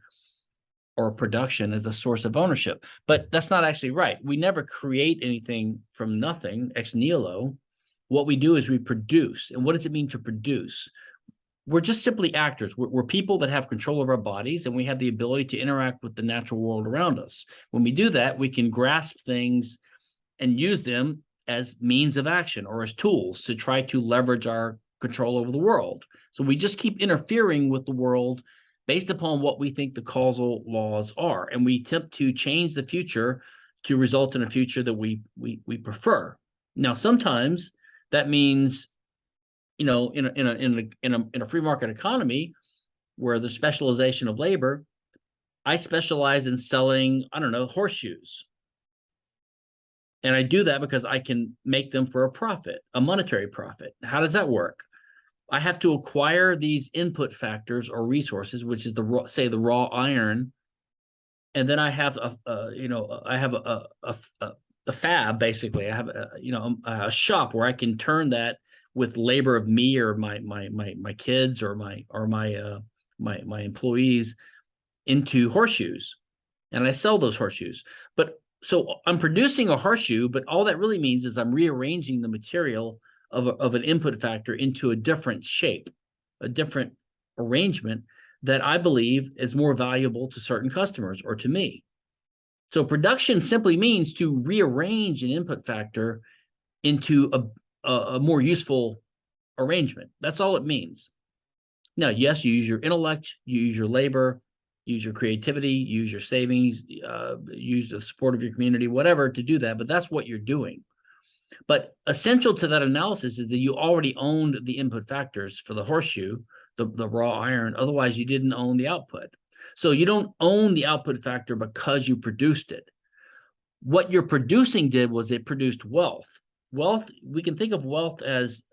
or production as the source of ownership, but that's not actually right. We never create anything from nothing, ex nihilo. What we do is we produce. And what does it mean to produce? We're just simply actors. We're people that have control of our bodies, and we have the ability to interact with the natural world around us. When we do that, we can grasp things and use them as means of action or as tools to try to leverage our control over the world. So we just keep interfering with the world based upon what we think the causal laws are. And we attempt to change the future to result in a future that we prefer. Now, sometimes that means, you know, in a free market economy where the specialization of labor, I specialize in selling, I don't know, horseshoes. And I do that because I can make them for a profit, a monetary profit. How does that work? I have to acquire these input factors or resources, which is the raw, say the raw iron, and then I have a fab basically. I have a shop where I can turn that with labor of me or my kids or my employees into horseshoes, and I sell those horseshoes. But so I'm producing a horseshoe, but all that really means is I'm rearranging the material of an input factor into a different shape, a different arrangement that I believe is more valuable to certain customers or to me. So production simply means to rearrange an input factor into a more useful arrangement. That's all it means. Now, yes, you use your intellect, you use your labor, use your creativity, use your savings, use the support of your community, whatever to do that, but that's what you're doing. But essential to that analysis is that you already owned the input factors for the horseshoe, the raw iron, otherwise you didn't own the output. So you don't own the output factor because you produced it. What your producing did was it produced wealth. Wealth, we can think of wealth as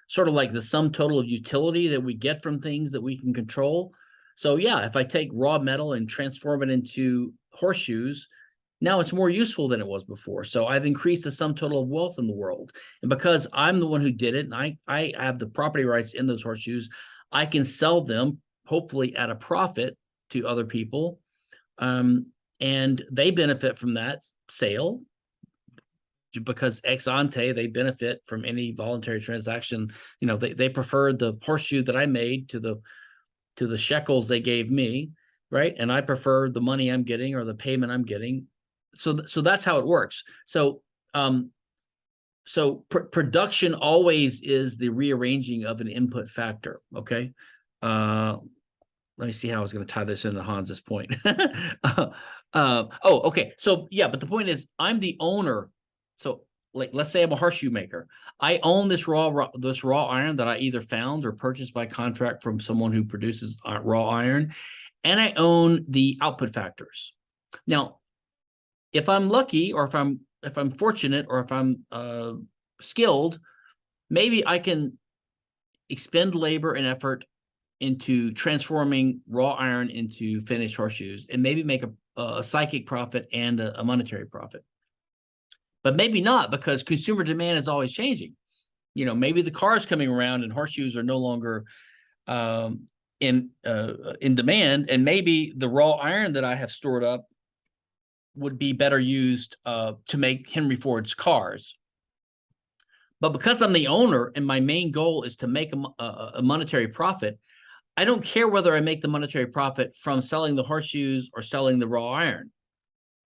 sort of like the sum total of utility that we get from things that we can control. So yeah, if I take raw metal and transform it into horseshoes, now it's more useful than it was before. So I've increased the sum total of wealth in the world. And because I'm the one who did it, and I have the property rights in those horseshoes, I can sell them, hopefully at a profit to other people. And they benefit from that sale because ex ante, they benefit from any voluntary transaction. You know, they prefer the horseshoe that I made to the shekels they gave me, right? And I prefer the money I'm getting or the payment I'm getting. So that's how it works. So production always is the rearranging of an input factor. Okay. Let me see how I was going to tie this into Hans's point. Okay. So yeah, but the point is, I'm the owner. So like, let's say I'm a horseshoe maker. I own this raw iron that I either found or purchased by contract from someone who produces raw iron, and I own the output factors. Now, if I'm lucky, or if I'm fortunate, or if I'm skilled, maybe I can expend labor and effort into transforming raw iron into finished horseshoes, and maybe make a psychic profit and a monetary profit. But maybe not, because consumer demand is always changing. You know, maybe the car is coming around and horseshoes are no longer in demand, and maybe the raw iron that I have stored up would be better used to make Henry Ford's cars. But because I'm the owner and my main goal is to make a monetary profit, I don't care whether I make the monetary profit from selling the horseshoes or selling the raw iron.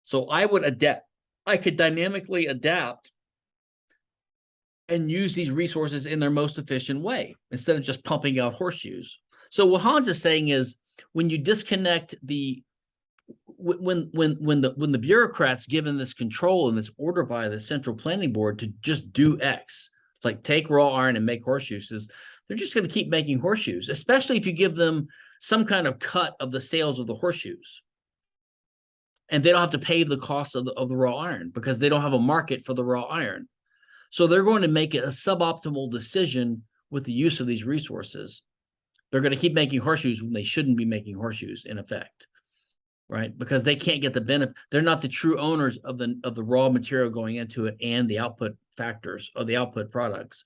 So I would adapt. I could dynamically adapt and use these resources in their most efficient way instead of just pumping out horseshoes. So what Hans is saying is, when you disconnect when the bureaucrats given this control and this order by the central planning board to just do X, like take raw iron and make horseshoes, they're just going to keep making horseshoes, especially if you give them some kind of cut of the sales of the horseshoes. And they don't have to pay the cost of the raw iron because they don't have a market for the raw iron. So they're going to make it a suboptimal decision with the use of these resources. They're going to keep making horseshoes when they shouldn't be making horseshoes, in effect, right? Because they can't get the benefit. They're not the true owners of the raw material going into it and the output factors or the output products.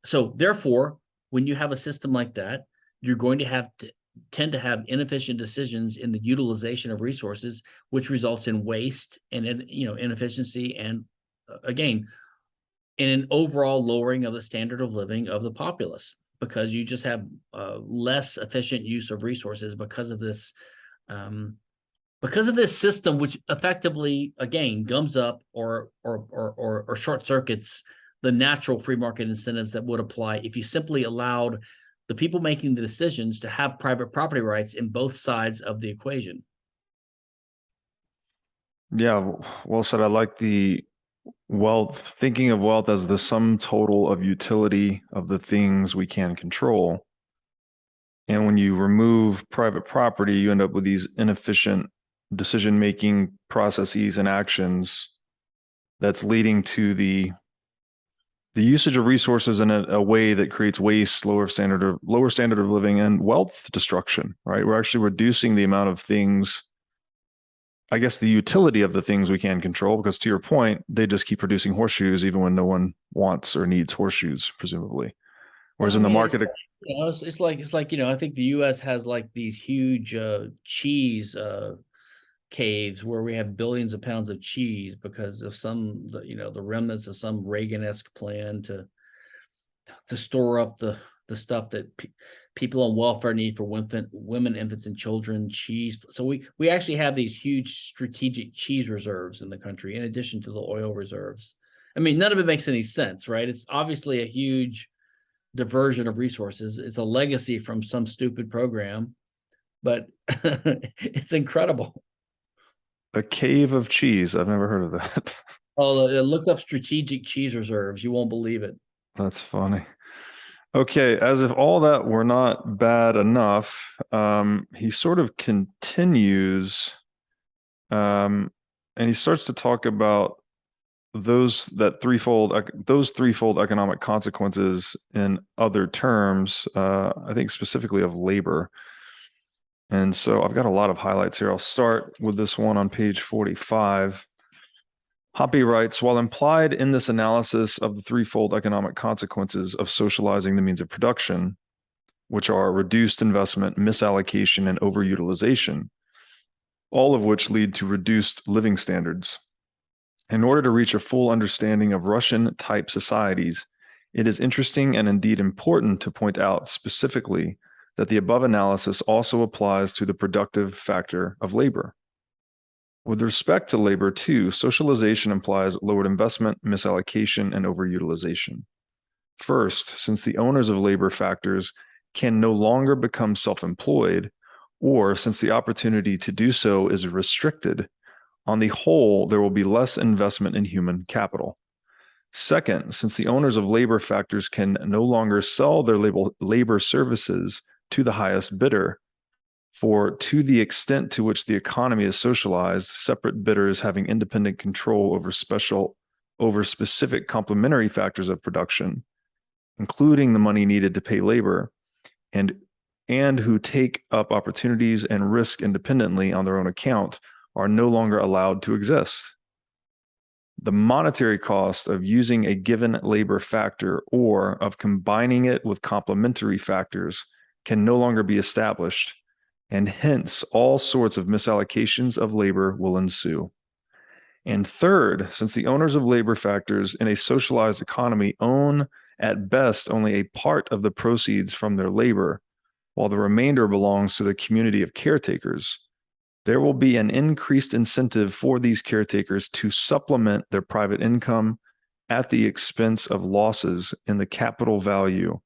So therefore, when you have a system like that, you're going to tend to have inefficient decisions in the utilization of resources, which results in waste and inefficiency, and again, in an overall lowering of the standard of living of the populace, because you just have less efficient use of resources because of this system, which effectively, again, gums up or short circuits the natural free market incentives that would apply if you simply allowed the people making the decisions to have private property rights in both sides of the equation. Yeah, well said. I like the thinking of wealth as the sum total of utility of the things we can control. And when you remove private property, you end up with these inefficient decision-making processes and actions that's leading to the usage of resources in a way that creates waste, lower standard of living, and wealth destruction, right? We're actually reducing the amount of things, I guess the utility of the things we can control, because to your point, they just keep producing horseshoes even when no one wants or needs horseshoes, presumably. Whereas in the market, it's like I think the U.S. has like these huge cheese caves where we have billions of pounds of cheese because of the remnants of some Reagan-esque plan to store up the stuff that people on welfare need for women, infants, and children, cheese. So we actually have these huge strategic cheese reserves in the country, in addition to the oil reserves. I mean, none of it makes any sense, right? It's obviously a huge diversion of resources. It's a legacy from some stupid program, but it's incredible. A cave of cheese. I've never heard of that. Oh, look up strategic cheese reserves. You won't believe it. That's funny. Okay, as if all that were not bad enough, he sort of continues, and he starts to talk about those threefold economic consequences in other terms, I think specifically of labor. And so I've got a lot of highlights here. I'll start with this one on page 45. Hoppe writes, while implied in this analysis of the threefold economic consequences of socializing the means of production, which are reduced investment, misallocation, and overutilization, all of which lead to reduced living standards. In order to reach a full understanding of Russian-type societies, it is interesting and indeed important to point out specifically that the above analysis also applies to the productive factor of labor. With respect to labor, too, socialization implies lowered investment, misallocation, and overutilization. First, since the owners of labor factors can no longer become self-employed, or since the opportunity to do so is restricted, on the whole, there will be less investment in human capital. Second, since the owners of labor factors can no longer sell their labor services to the highest bidder, for to the extent to which the economy is socialized, separate bidders having independent control over specific complementary factors of production, including the money needed to pay labor, and who take up opportunities and risk independently on their own account, are no longer allowed to exist. The monetary cost of using a given labor factor or of combining it with complementary factors can no longer be established, and hence all sorts of misallocations of labor will ensue. And third, since the owners of labor factors in a socialized economy own at best only a part of the proceeds from their labor, while the remainder belongs to the community of caretakers, there will be an increased incentive for these caretakers to supplement their private income at the expense of losses in the capital value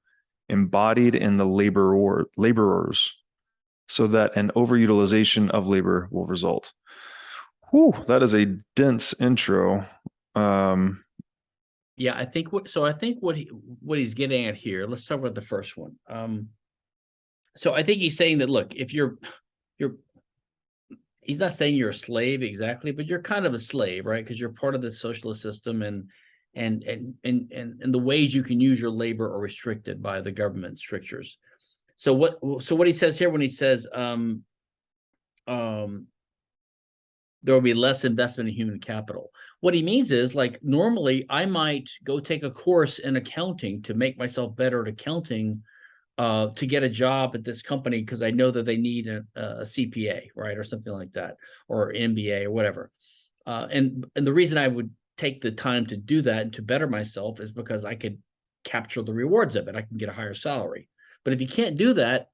embodied in the laborers, so that an overutilization of labor will result. Whew, that is a dense intro. Yeah, I think what he's getting at here. Let's talk about the first one. So I think he's saying that, look, if you're he's not saying you're a slave exactly, but you're kind of a slave, right? Because you're part of the socialist system, and the ways you can use your labor are restricted by the government strictures. So what he says here when he says there will be less investment in human capital. What he means is, like, normally I might go take a course in accounting to make myself better at accounting, to get a job at this company because I know that they need a CPA, right, or something like that, or MBA or whatever. And the reason I would take the time to do that and to better myself is because I could capture the rewards of it. I can get a higher salary. But if you can't do that,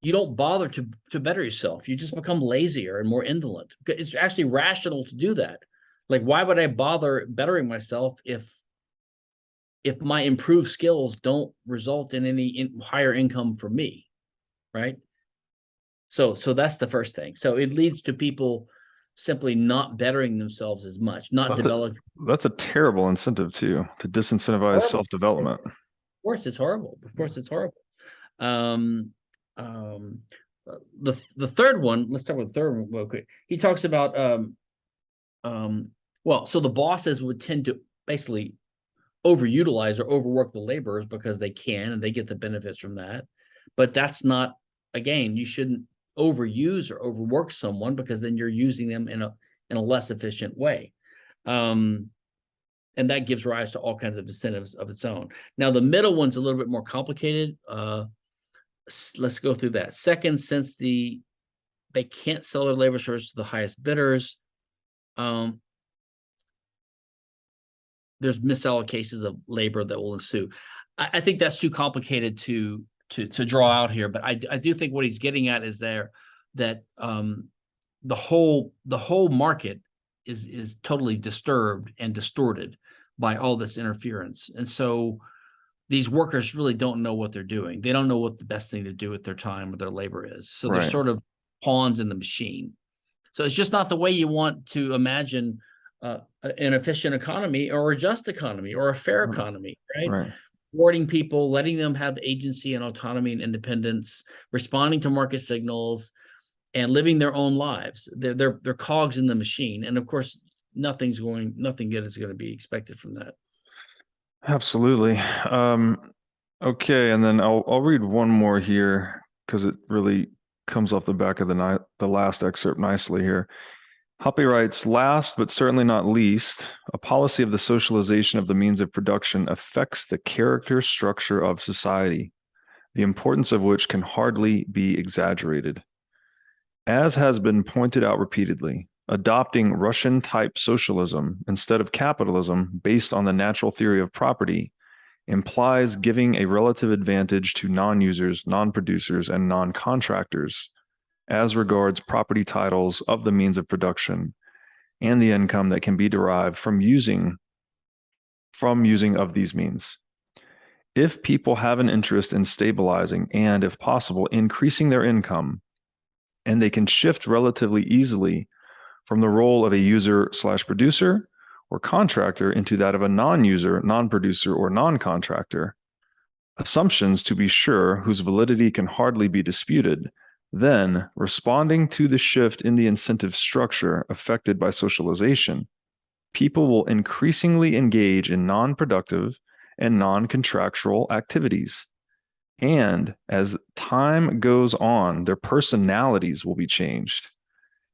you don't bother to better yourself. You just become lazier and more indolent. It's actually rational to do that. Like, why would I bother bettering myself if my improved skills don't result in any higher income for me, right? So that's the first thing. So it leads to people simply not bettering themselves as much, not developing. That's a terrible incentive too, to disincentivize self-development. Of course, it's horrible. Of course, it's horrible. The third one, let's talk about the third one real quick. He talks about so the bosses would tend to basically overutilize or overwork the laborers because they can and they get the benefits from that. But that's not, again, you shouldn't overuse or overwork someone, because then you're using them in a less efficient way. And that gives rise to all kinds of incentives of its own. Now, the middle one's a little bit more complicated. Let's go through that. Second, since they can't sell their labor service to the highest bidders, there's misallocations of labor that will ensue. I think that's too complicated to draw out here, but I do think what he's getting at is that the whole market is totally disturbed and distorted by all this interference, and so these workers really don't know what they're doing. They don't know what the best thing to do with their time or their labor is. So they're sort of pawns in the machine. So it's just not the way you want to imagine an efficient economy or a just economy or a fair economy, right? Rewarding people, letting them have agency and autonomy and independence, responding to market signals, and living their own lives. They're cogs in the machine. And of course, nothing good is going to be expected from that. Absolutely. Okay, and then I'll read one more here because it really comes off the back of the last excerpt nicely here. Hoppe writes, last but certainly not least, a policy of the socialization of the means of production affects the character structure of society, the importance of which can hardly be exaggerated. As has been pointed out repeatedly, adopting Russian-type socialism instead of capitalism based on the natural theory of property implies giving a relative advantage to non-users, non-producers, and non-contractors as regards property titles of the means of production and the income that can be derived from using of these means. If people have an interest in stabilizing and, if possible, increasing their income, and they can shift relatively easily from the role of a user/producer or contractor into that of a non-user, non-producer, or non-contractor, assumptions, to be sure, whose validity can hardly be disputed, then, responding to the shift in the incentive structure affected by socialization, people will increasingly engage in non-productive and non-contractual activities. And as time goes on, their personalities will be changed.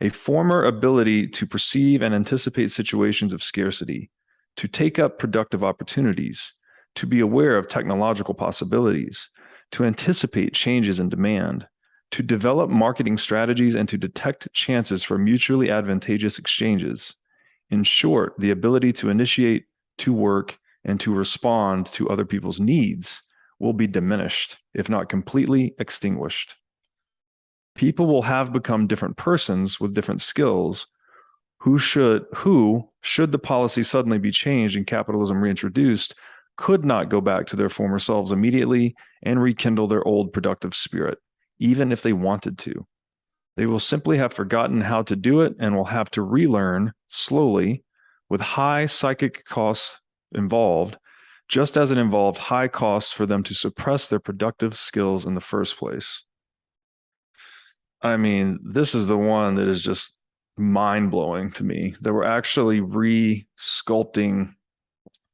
A former ability to perceive and anticipate situations of scarcity, to take up productive opportunities, to be aware of technological possibilities, to anticipate changes in demand, to develop marketing strategies and to detect chances for mutually advantageous exchanges. In short, the ability to initiate, to work, and to respond to other people's needs will be diminished, if not completely extinguished. People will have become different persons with different skills who should the policy suddenly be changed and capitalism reintroduced, could not go back to their former selves immediately and rekindle their old productive spirit, even if they wanted to. They will simply have forgotten how to do it and will have to relearn slowly, with high psychic costs involved, just as it involved high costs for them to suppress their productive skills in the first place. I mean, this is the one that is just mind-blowing to me, that we're actually re-sculpting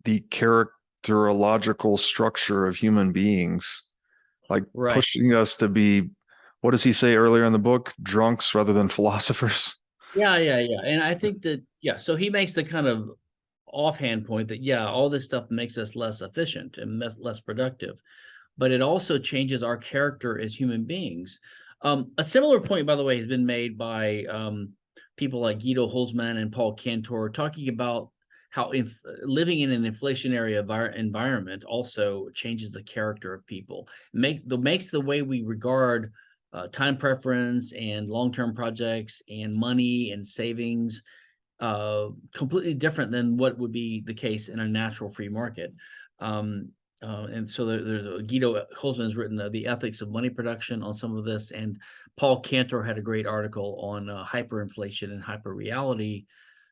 the characterological structure of human beings, like pushing us to be, what does he say earlier in the book? Drunks rather than philosophers. Yeah. And I think that, so he makes the kind of offhand point that, all this stuff makes us less efficient and less productive, but it also changes our character as human beings. A similar point, by the way, has been made by people like Guido Holzmann and Paul Cantor, talking about how living in an inflationary environment also changes the character of people. Makes the way we regard time preference and long-term projects and money and savings completely different than what would be the case in a natural free market. And so there's Guido Holzmann has written The Ethics of Money Production on some of this, and Paul Cantor had a great article on hyperinflation and hyperreality,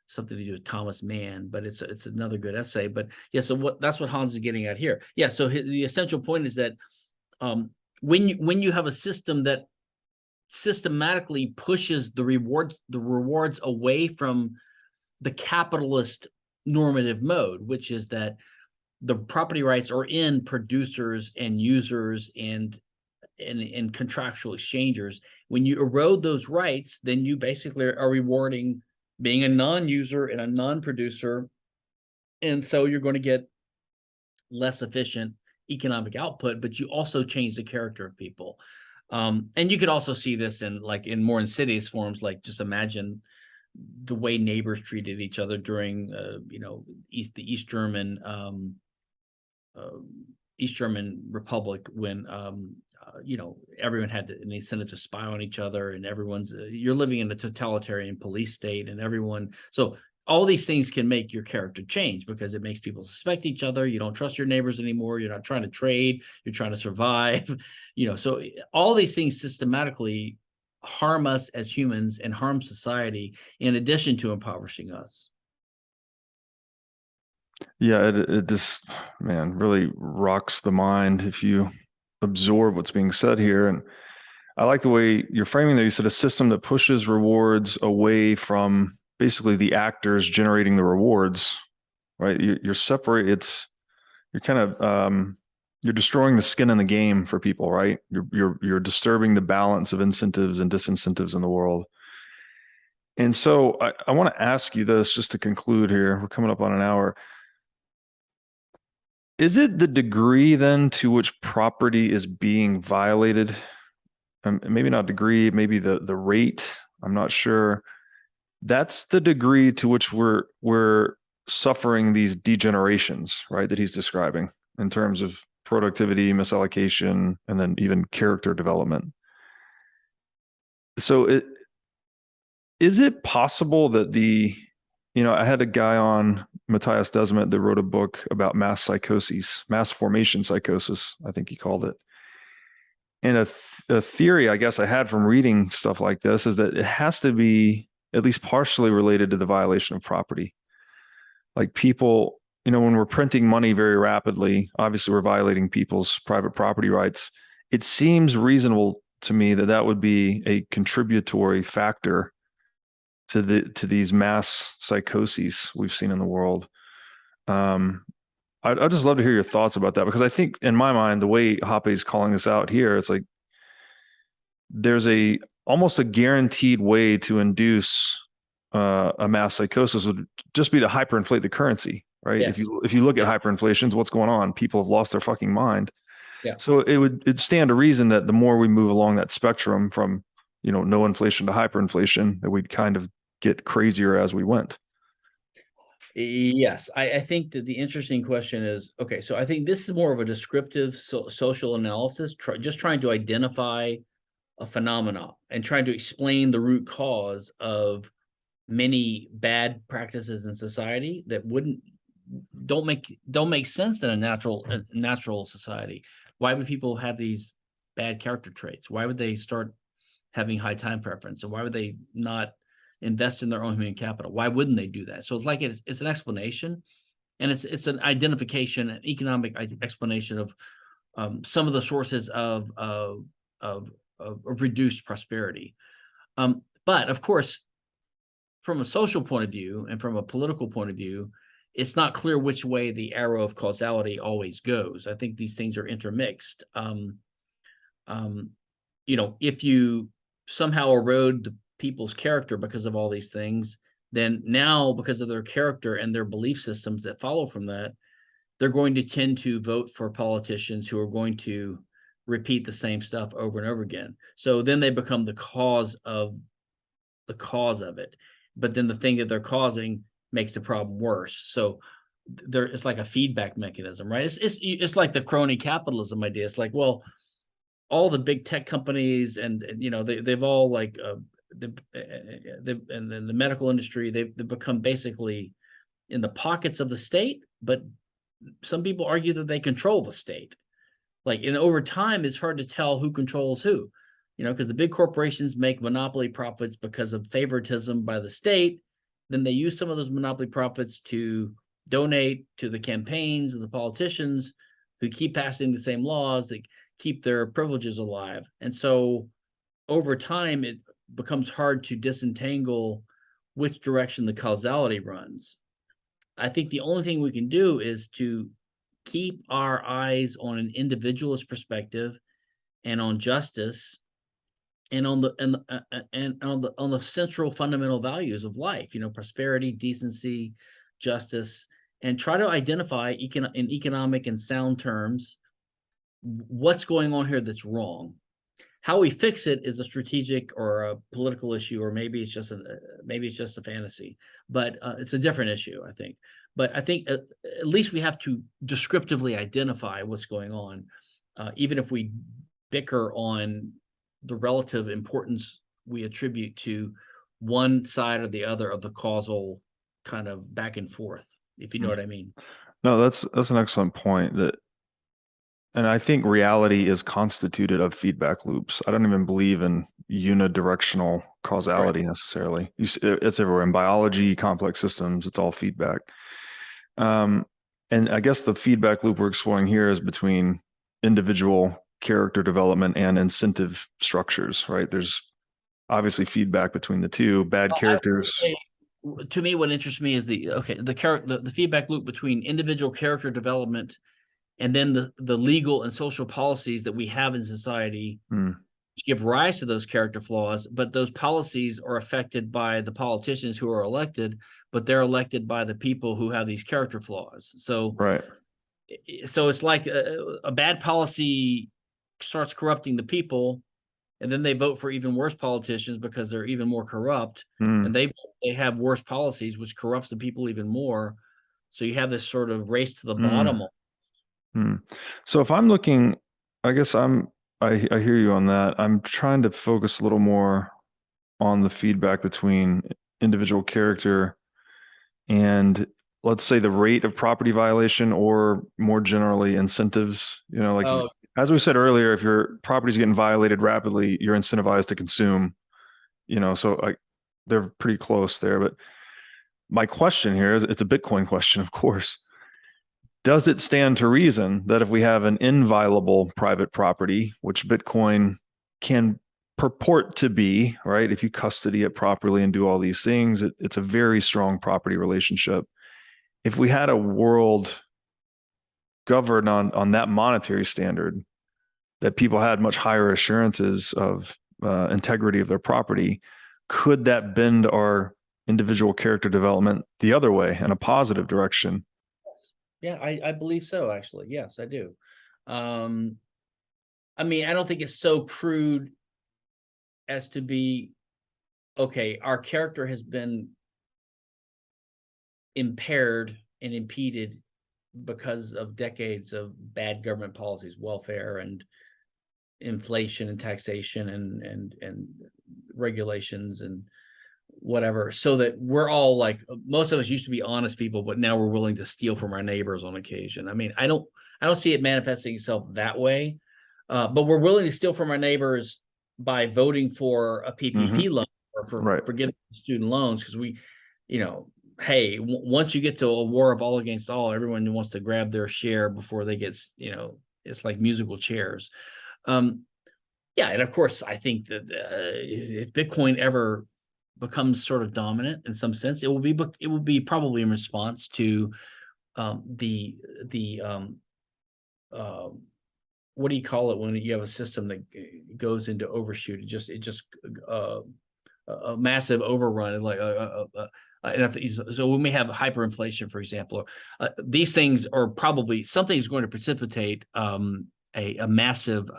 something to do with Thomas Mann, but it's another good essay. But so that's what Hans is getting at here. So the essential point is that when you have a system that systematically pushes the rewards away from the capitalist normative mode, which is that the property rights are in producers and users and contractual exchangers. When you erode those rights, then you basically are rewarding being a non-user and a non-producer. And so you're going to get less efficient economic output, but you also change the character of people. And you could also see this in more insidious forms, like just imagine the way neighbors treated each other during, the East German Republic, when everyone had an incentive to spy on each other, and you're living in a totalitarian police state, and so all these things can make your character change because it makes people suspect each other. You don't trust your neighbors anymore. You're not trying to trade. You're trying to survive. So all these things systematically harm us as humans and harm society, in addition to impoverishing us. Yeah, it just, man, really rocks the mind if you absorb what's being said here. And I like the way you're framing that. You said a system that pushes rewards away from basically the actors generating the rewards, right? You're destroying the skin in the game for people, right? You're disturbing the balance of incentives and disincentives in the world. And so I want to ask you this just to conclude here. We're coming up on an hour. Is it the degree then to which property is being violated? Maybe not degree, maybe the rate. I'm not sure. That's the degree to which we're suffering these degenerations, right, that he's describing in terms of productivity, misallocation, and then even character development. So is it possible that I had a guy on, Matthias Desmet, that wrote a book about mass formation psychosis, I think he called it. And a theory, I guess, I had from reading stuff like this is that it has to be at least partially related to the violation of property. Like people, when we're printing money very rapidly, obviously we're violating people's private property rights. It seems reasonable to me that would be a contributory factor to these mass psychoses we've seen in the world. I'd just love to hear your thoughts about that, because I think in my mind, the way Hoppe is calling this out here, it's like there's almost a guaranteed way to induce a mass psychosis would just be to hyperinflate the currency, right? Yes. If you look at hyperinflations, what's going on? People have lost their fucking mind. Yeah. So it'd stand to reason that the more we move along that spectrum from, no inflation to hyperinflation, that we'd kind of get crazier as we went. Yes, I think that the interesting question is, okay, so I think this is more of a descriptive social analysis, just trying to identify a phenomena and trying to explain the root cause of many bad practices in society that don't make sense in a natural society. Why would people have these bad character traits? Why would they start having high time preference? And why would they not invest in their own human capital? Why wouldn't they do that? So it's like it's an explanation, and it's an identification, an economic explanation of some of the sources of reduced prosperity. But of course, from a social point of view and from a political point of view, it's not clear which way the arrow of causality always goes. I think these things are intermixed. If you somehow erode the people's character because of all these things, then now, because of their character and their belief systems that follow from that, they're going to tend to vote for politicians who are going to repeat the same stuff over and over again. So then they become the cause of it. But then the thing that they're causing makes the problem worse. So it's like a feedback mechanism, right? It's like the crony capitalism idea. It's like, well, all the big tech companies and they've all like and then the medical industry, they've become basically in the pockets of the state, but some people argue that they control the state. And over time, it's hard to tell who controls who, because the big corporations make monopoly profits because of favoritism by the state. Then they use some of those monopoly profits to donate to the campaigns of the politicians who keep passing the same laws that keep their privileges alive. And so over time, it becomes hard to disentangle which direction the causality runs. I think the only thing we can do is to keep our eyes on an individualist perspective and on justice and on the central fundamental values of life, prosperity, decency, justice, and try to identify in economic and sound terms what's going on here that's wrong. How we fix it is a strategic or a political issue, or maybe it's just a fantasy, but it's a different issue, I think. But I think at least we have to descriptively identify what's going on, even if we bicker on the relative importance we attribute to one side or the other of the causal kind of back and forth, if you know what I mean. No, that's an excellent point. And I think reality is constituted of feedback loops. I don't even believe in unidirectional causality necessarily. It's everywhere in biology, complex systems. It's all feedback. And I guess the feedback loop we're exploring here is between individual character development and incentive structures, right? There's obviously feedback between the two. Bad characters. To me, what interests me is the feedback loop between individual character development and then the legal and social policies that we have in society which give rise to those character flaws, but those policies are affected by the politicians who are elected, but they're elected by the people who have these character flaws. So it's like a bad policy starts corrupting the people, and then they vote for even worse politicians because they're even more corrupt, and they have worse policies, which corrupts the people even more. So you have this sort of race to the bottom. So if I'm looking, I guess I hear you on that. I'm trying to focus a little more on the feedback between individual character and, let's say, the rate of property violation, or more generally incentives. As we said earlier, if your property's getting violated rapidly, you're incentivized to consume, so they're pretty close there. But my question here is, it's a Bitcoin question, of course. Does it stand to reason that if we have an inviolable private property, which Bitcoin can purport to be, right? If you custody it properly and do all these things, it's a very strong property relationship. If we had a world governed on that monetary standard, that people had much higher assurances of integrity of their property, could that bend our individual character development the other way in a positive direction? Yeah, I believe so, actually. Yes, I do. I mean, I don't think it's so crude as to be, okay, our character has been impaired and impeded because of decades of bad government policies, welfare and inflation and taxation and regulations and whatever, so that we're all like, most of us used to be honest people, but now we're willing to steal from our neighbors on occasion. I mean, I don't see it manifesting itself that way, but we're willing to steal from our neighbors by voting for a PPP loan or for giving student loans, because we, hey, once you get to a war of all against all, everyone wants to grab their share before they get, it's like musical chairs. Yeah, and of course, I think that if Bitcoin ever becomes sort of dominant in some sense, it will be probably in response to the what do you call it when you have a system that goes into overshoot? It just a massive overrun, like so when we have hyperinflation, for example, these things are probably something's going to precipitate a massive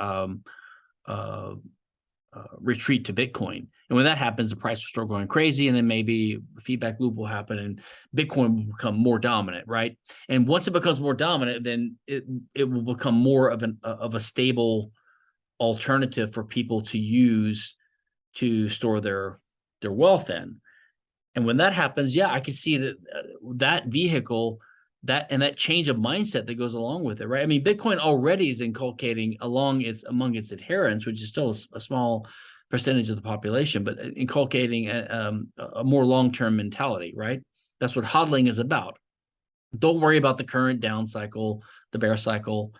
retreat to Bitcoin. And when that happens, the price will start going crazy, and then maybe a feedback loop will happen and Bitcoin will become more dominant, right? And once it becomes more dominant, then it will become more of a stable alternative for people to use to store their wealth in. And when that happens, yeah, I can see that that vehicle, that change of mindset that goes along with it, right? I mean, Bitcoin already is inculcating among its adherents, which is still a small percentage of the population, but inculcating a more long-term mentality, right? That's what hodling is about. Don't worry about the current down cycle, the bear cycle,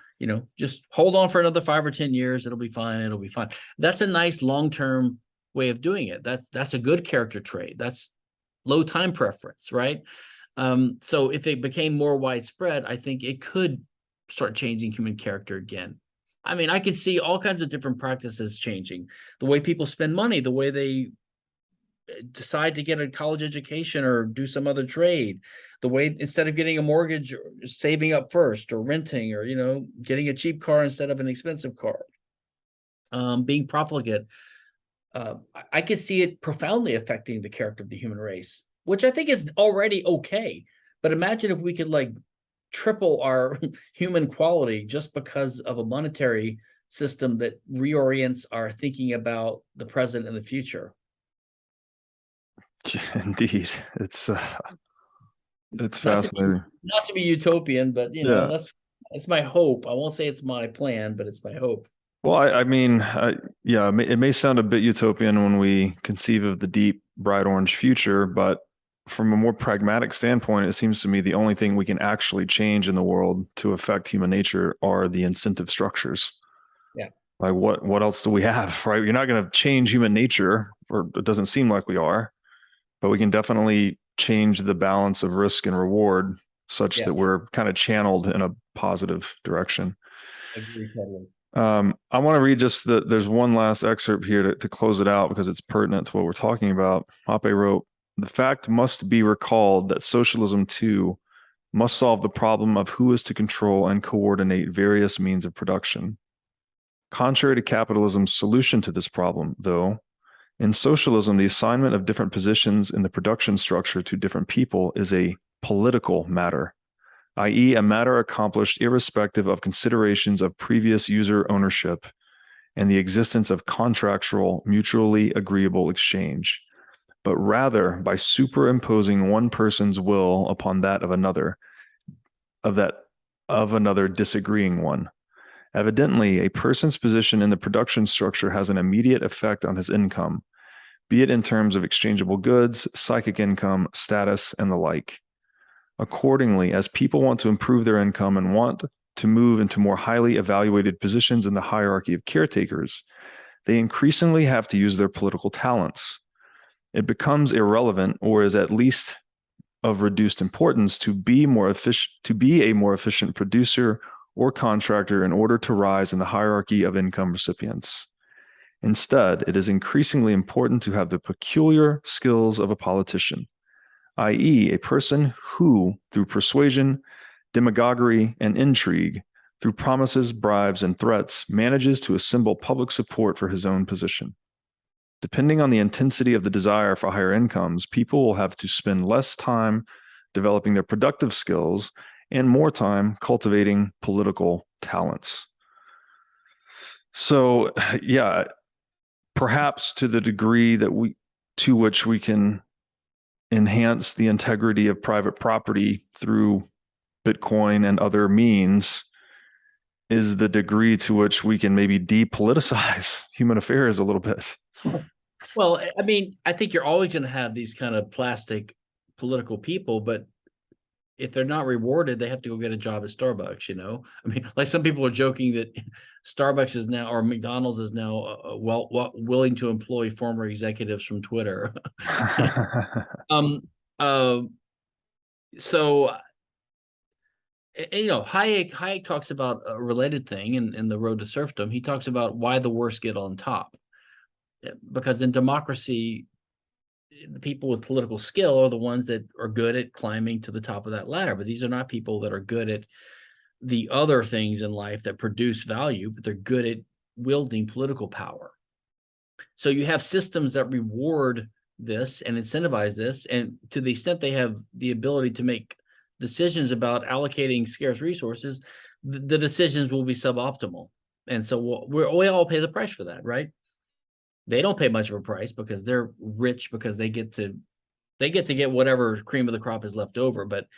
just hold on for another 5 or 10 years. It'll be fine. It'll be fine. That's a nice long-term way of doing it. That's a good character trait. That's low time preference, right? So if it became more widespread, I think it could start changing human character again. I mean, I could see all kinds of different practices changing. The way people spend money, the way they decide to get a college education or do some other trade, the way instead of getting a mortgage, or saving up first, or renting, or getting a cheap car instead of an expensive car, being profligate. I could see it profoundly affecting the character of the human race, which I think is already okay. But imagine if we could triple our human quality just because of a monetary system that reorients our thinking about the present and the future. Indeed, it's fascinating. Not to be utopian, but that's my hope. I won't say it's my plan, but it's my hope. Well, I mean, it may sound a bit utopian when we conceive of the deep, bright orange future, but from a more pragmatic standpoint, it seems to me the only thing we can actually change in the world to affect human nature are the incentive structures. Yeah. Like what else do we have, right? You're not going to change human nature, or it doesn't seem like we are, but we can definitely change the balance of risk and reward such that we're kind of channeled in a positive direction. Agree totally. I want to read there's one last excerpt here to close it out because it's pertinent to what we're talking about. Hoppe wrote, "The fact must be recalled that socialism too must solve the problem of who is to control and coordinate various means of production. Contrary to capitalism's solution to this problem, though, in socialism, the assignment of different positions in the production structure to different people is a political matter, i.e., a matter accomplished irrespective of considerations of previous user ownership and the existence of contractual, mutually agreeable exchange, but rather by superimposing one person's will upon that of another, of another disagreeing one. Evidently, a person's position in the production structure has an immediate effect on his income, be it in terms of exchangeable goods, psychic income, status, and the like. Accordingly, as people want to improve their income and want to move into more highly evaluated positions in the hierarchy of caretakers, they increasingly have to use their political talents. It becomes irrelevant, or is at least of reduced importance, to be a more efficient producer or contractor in order to rise in the hierarchy of income recipients. Instead, it is increasingly important to have the peculiar skills of a politician, i.e., a person who, through persuasion, demagoguery, and intrigue, through promises, bribes, and threats, manages to assemble public support for his own position. Depending on the intensity of the desire for higher incomes, people will have to spend less time developing their productive skills and more time cultivating political talents. So, yeah, perhaps to the degree to which we can enhance the integrity of private property through Bitcoin and other means is the degree to which we can maybe depoliticize human affairs a little bit. Well, I mean, I think you're always going to have these kind of plastic political people, but if they're not rewarded, they have to go get a job at Starbucks, you know? I mean, like some people are joking that Starbucks is now, or McDonald's is now willing to employ former executives from Twitter. So, you know, Hayek talks about a related thing in The Road to Serfdom. He talks about why the worst get on top. Because in democracy, the people with political skill are the ones that are good at climbing to the top of that ladder. But these are not people that are good at the other things in life that produce value, but they're good at wielding political power. So you have systems that reward this and incentivize this. And to the extent they have the ability to make decisions about allocating scarce resources, the decisions will be suboptimal. And so we all pay the price for that, right? They don't pay much of a price because they're rich, because they get to get whatever cream of the crop is left over. But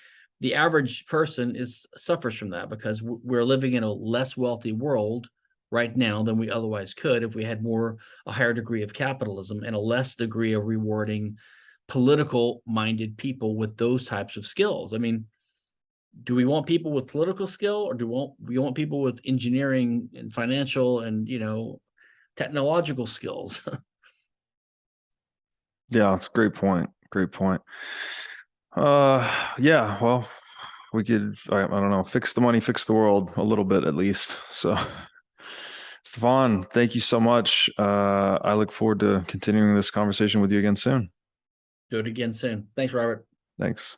the average person suffers from that because we're living in a less wealthy world right now than we otherwise could if we had a higher degree of capitalism and a less degree of rewarding political minded people with those types of skills. I mean, do we want people with political skill, or do we want people with engineering and financial and, you know, technological skills? Yeah, it's a great point. Great point. Yeah, well, we could, I don't know, fix the money, fix the world a little bit at least. So, Stephan, thank you so much. I look forward to continuing this conversation with you again soon. Do it again soon. Thanks, Robert. Thanks.